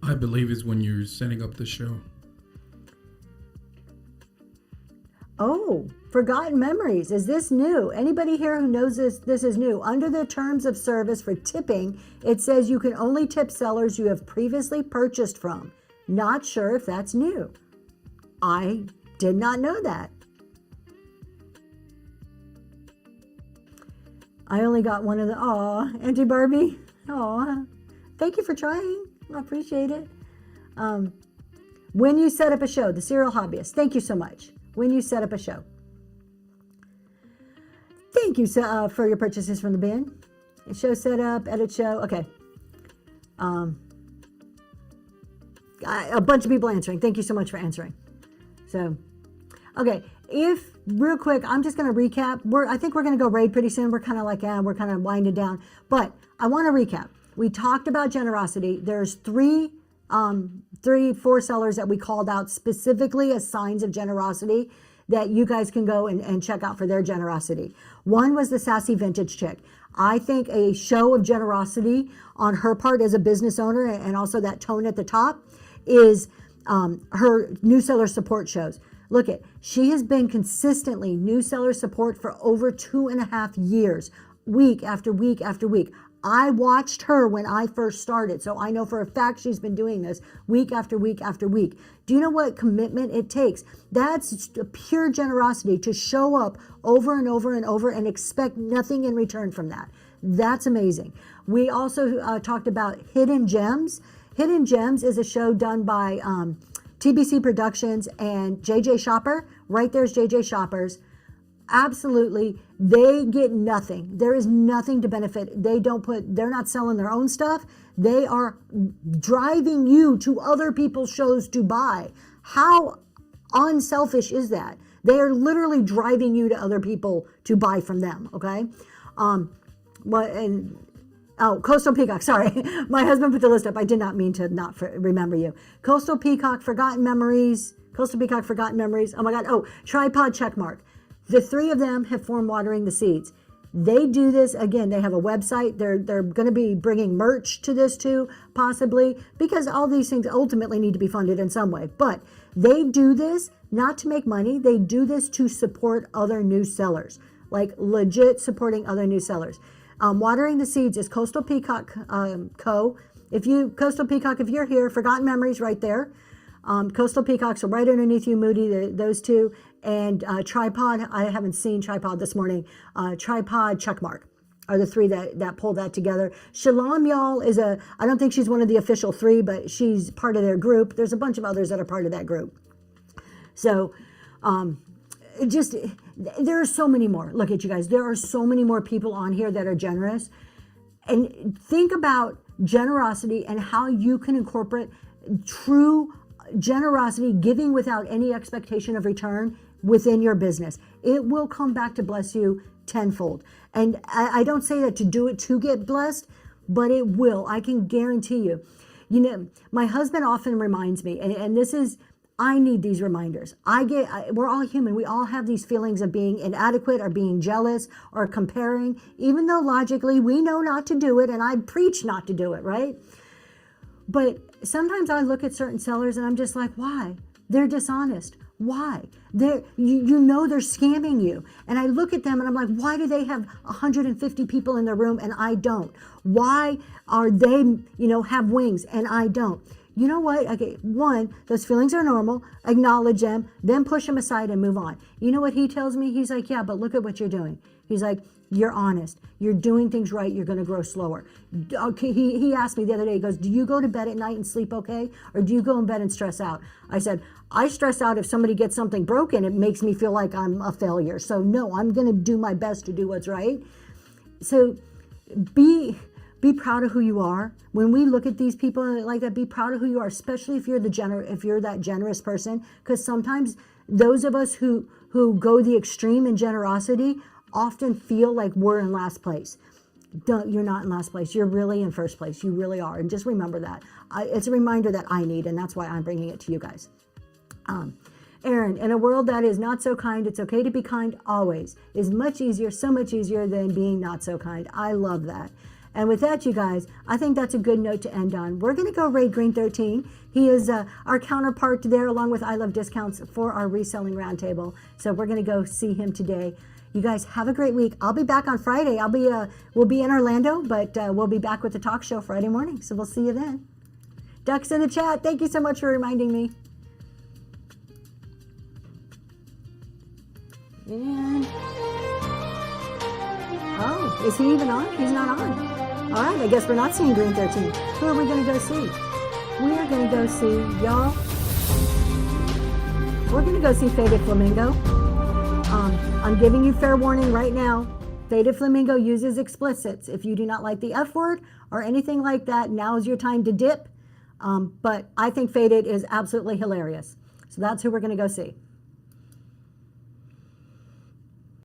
I believe it's when you're setting up the show. Oh, forgotten memories. Is this new? Anybody here who knows this is new? Under the terms of service for tipping, it says you can only tip sellers you have previously purchased from. Not sure if that's new. I did not know that. I only got one of the, Auntie Barbie. Aw, thank you for trying. I appreciate it. When you set up a show, the Serial Hobbyist, thank you so much. When you set up a show. Thank you for your purchases from the bin. Show setup, edit show. Okay. A bunch of people answering. Thank you so much for answering. So, okay. Real quick, I'm just going to recap. I think we're going to go raid pretty soon. We're kind of like, we're kind of winding down. But I want to recap. We talked about generosity. There's 4 sellers that we called out specifically as signs of generosity that you guys can go and check out for their generosity. One was the Sassy Vintage Chick. I think a show of generosity on her part as a business owner, and also that tone at the top, is her new seller support shows. Look she has been consistently new seller support for over 2.5 years, week after week after week. I watched her when I first started, so I know for a fact she's been doing this week after week after week. Do you know what commitment it takes? That's pure generosity, to show up over and over and over and expect nothing in return from that. That's amazing. We also talked about Hidden Gems. Hidden Gems is a show done by TBC Productions and JJ Shopper. Right there's JJ Shopper's. Absolutely, they get nothing. There is nothing to benefit. They're not selling their own stuff. They are driving you to other people's shows to buy. How unselfish is that? They are literally driving you to other people to buy from them. Okay. Coastal Peacock. Sorry, my husband put the list up. I did not mean to not remember you. Coastal Peacock, Forgotten Memories. Coastal Peacock, Forgotten Memories. Oh my God. Oh, Tripod Checkmark. The three of them have formed Watering the Seeds. They do this again. They have a website. They're going to be bringing merch to this too, possibly, because all these things ultimately need to be funded in some way. But they do this not to make money. They do this to support other new sellers, like legit supporting other new sellers. Watering the Seeds is Coastal Peacock Co. Coastal Peacock, if you're here, Forgotten Memories right there. Coastal Peacocks are right underneath you, Moody, those two. And Tripod, I haven't seen Tripod this morning. Tripod Checkmark are the three that pulled that together. Shalom Y'all I don't think she's one of the official three, but she's part of their group. There's a bunch of others that are part of that group. So, there are so many more. Look at you guys. There are so many more people on here that are generous. And think about generosity and how you can incorporate true generosity, giving without any expectation of return within your business. It will come back to bless you tenfold. And I don't say that to do it to get blessed, but it will. I can guarantee you. You know, my husband often reminds me, and this is, I need these reminders. We're all human. We all have these feelings of being inadequate or being jealous or comparing, even though logically we know not to do it, and I preach not to do it, right? But sometimes I look at certain sellers and I'm just like, why? They're dishonest. Why? You know they're scamming you. And I look at them and I'm like, why do they have 150 people in their room and I don't? Why are they, have wings and I don't? You know what? Okay, one, those feelings are normal. Acknowledge them, then push them aside and move on. You know what he tells me? He's like, yeah, but look at what you're doing. He's like, you're honest. You're doing things right. You're going to grow slower. Okay, he asked me the other day, he goes, do you go to bed at night and sleep okay? Or do you go in bed and stress out? I said, I stress out if somebody gets something broken. It makes me feel like I'm a failure. So no, I'm going to do my best to do what's right. So be proud of who you are. When we look at these people like that, be proud of who you are, especially if you're that generous person. Because sometimes those of us who go the extreme in generosity often feel like we're in last place. You're not in last place. You're really in first place. You really are. And just remember that. It's a reminder that I need, and that's why I'm bringing it to you guys. Aaron, in a world that is not so kind, it's okay to be kind always. Is much easier, so much easier than being not so kind. I love that. And with that, you guys, I think that's a good note to end on. We're going to go raid Green 13. He is our counterpart there, along with I Love Discounts for our reselling roundtable. So we're going to go see him today. You guys have a great week. I'll be back on Friday. We'll be in Orlando, but we'll be back with the talk show Friday morning. So we'll see you then. Ducks in the chat, thank you so much for reminding me. And oh, is he even on? He's not on. All right, I guess we're not seeing Green 13. Who are we going to go see? We are going to go see, y'all. We're going to go see Faded Flamingo. I'm giving you fair warning right now. Faded Flamingo uses explicits. If you do not like the F word or anything like that, now is your time to dip. But I think Faded is absolutely hilarious. So that's who we're going to go see.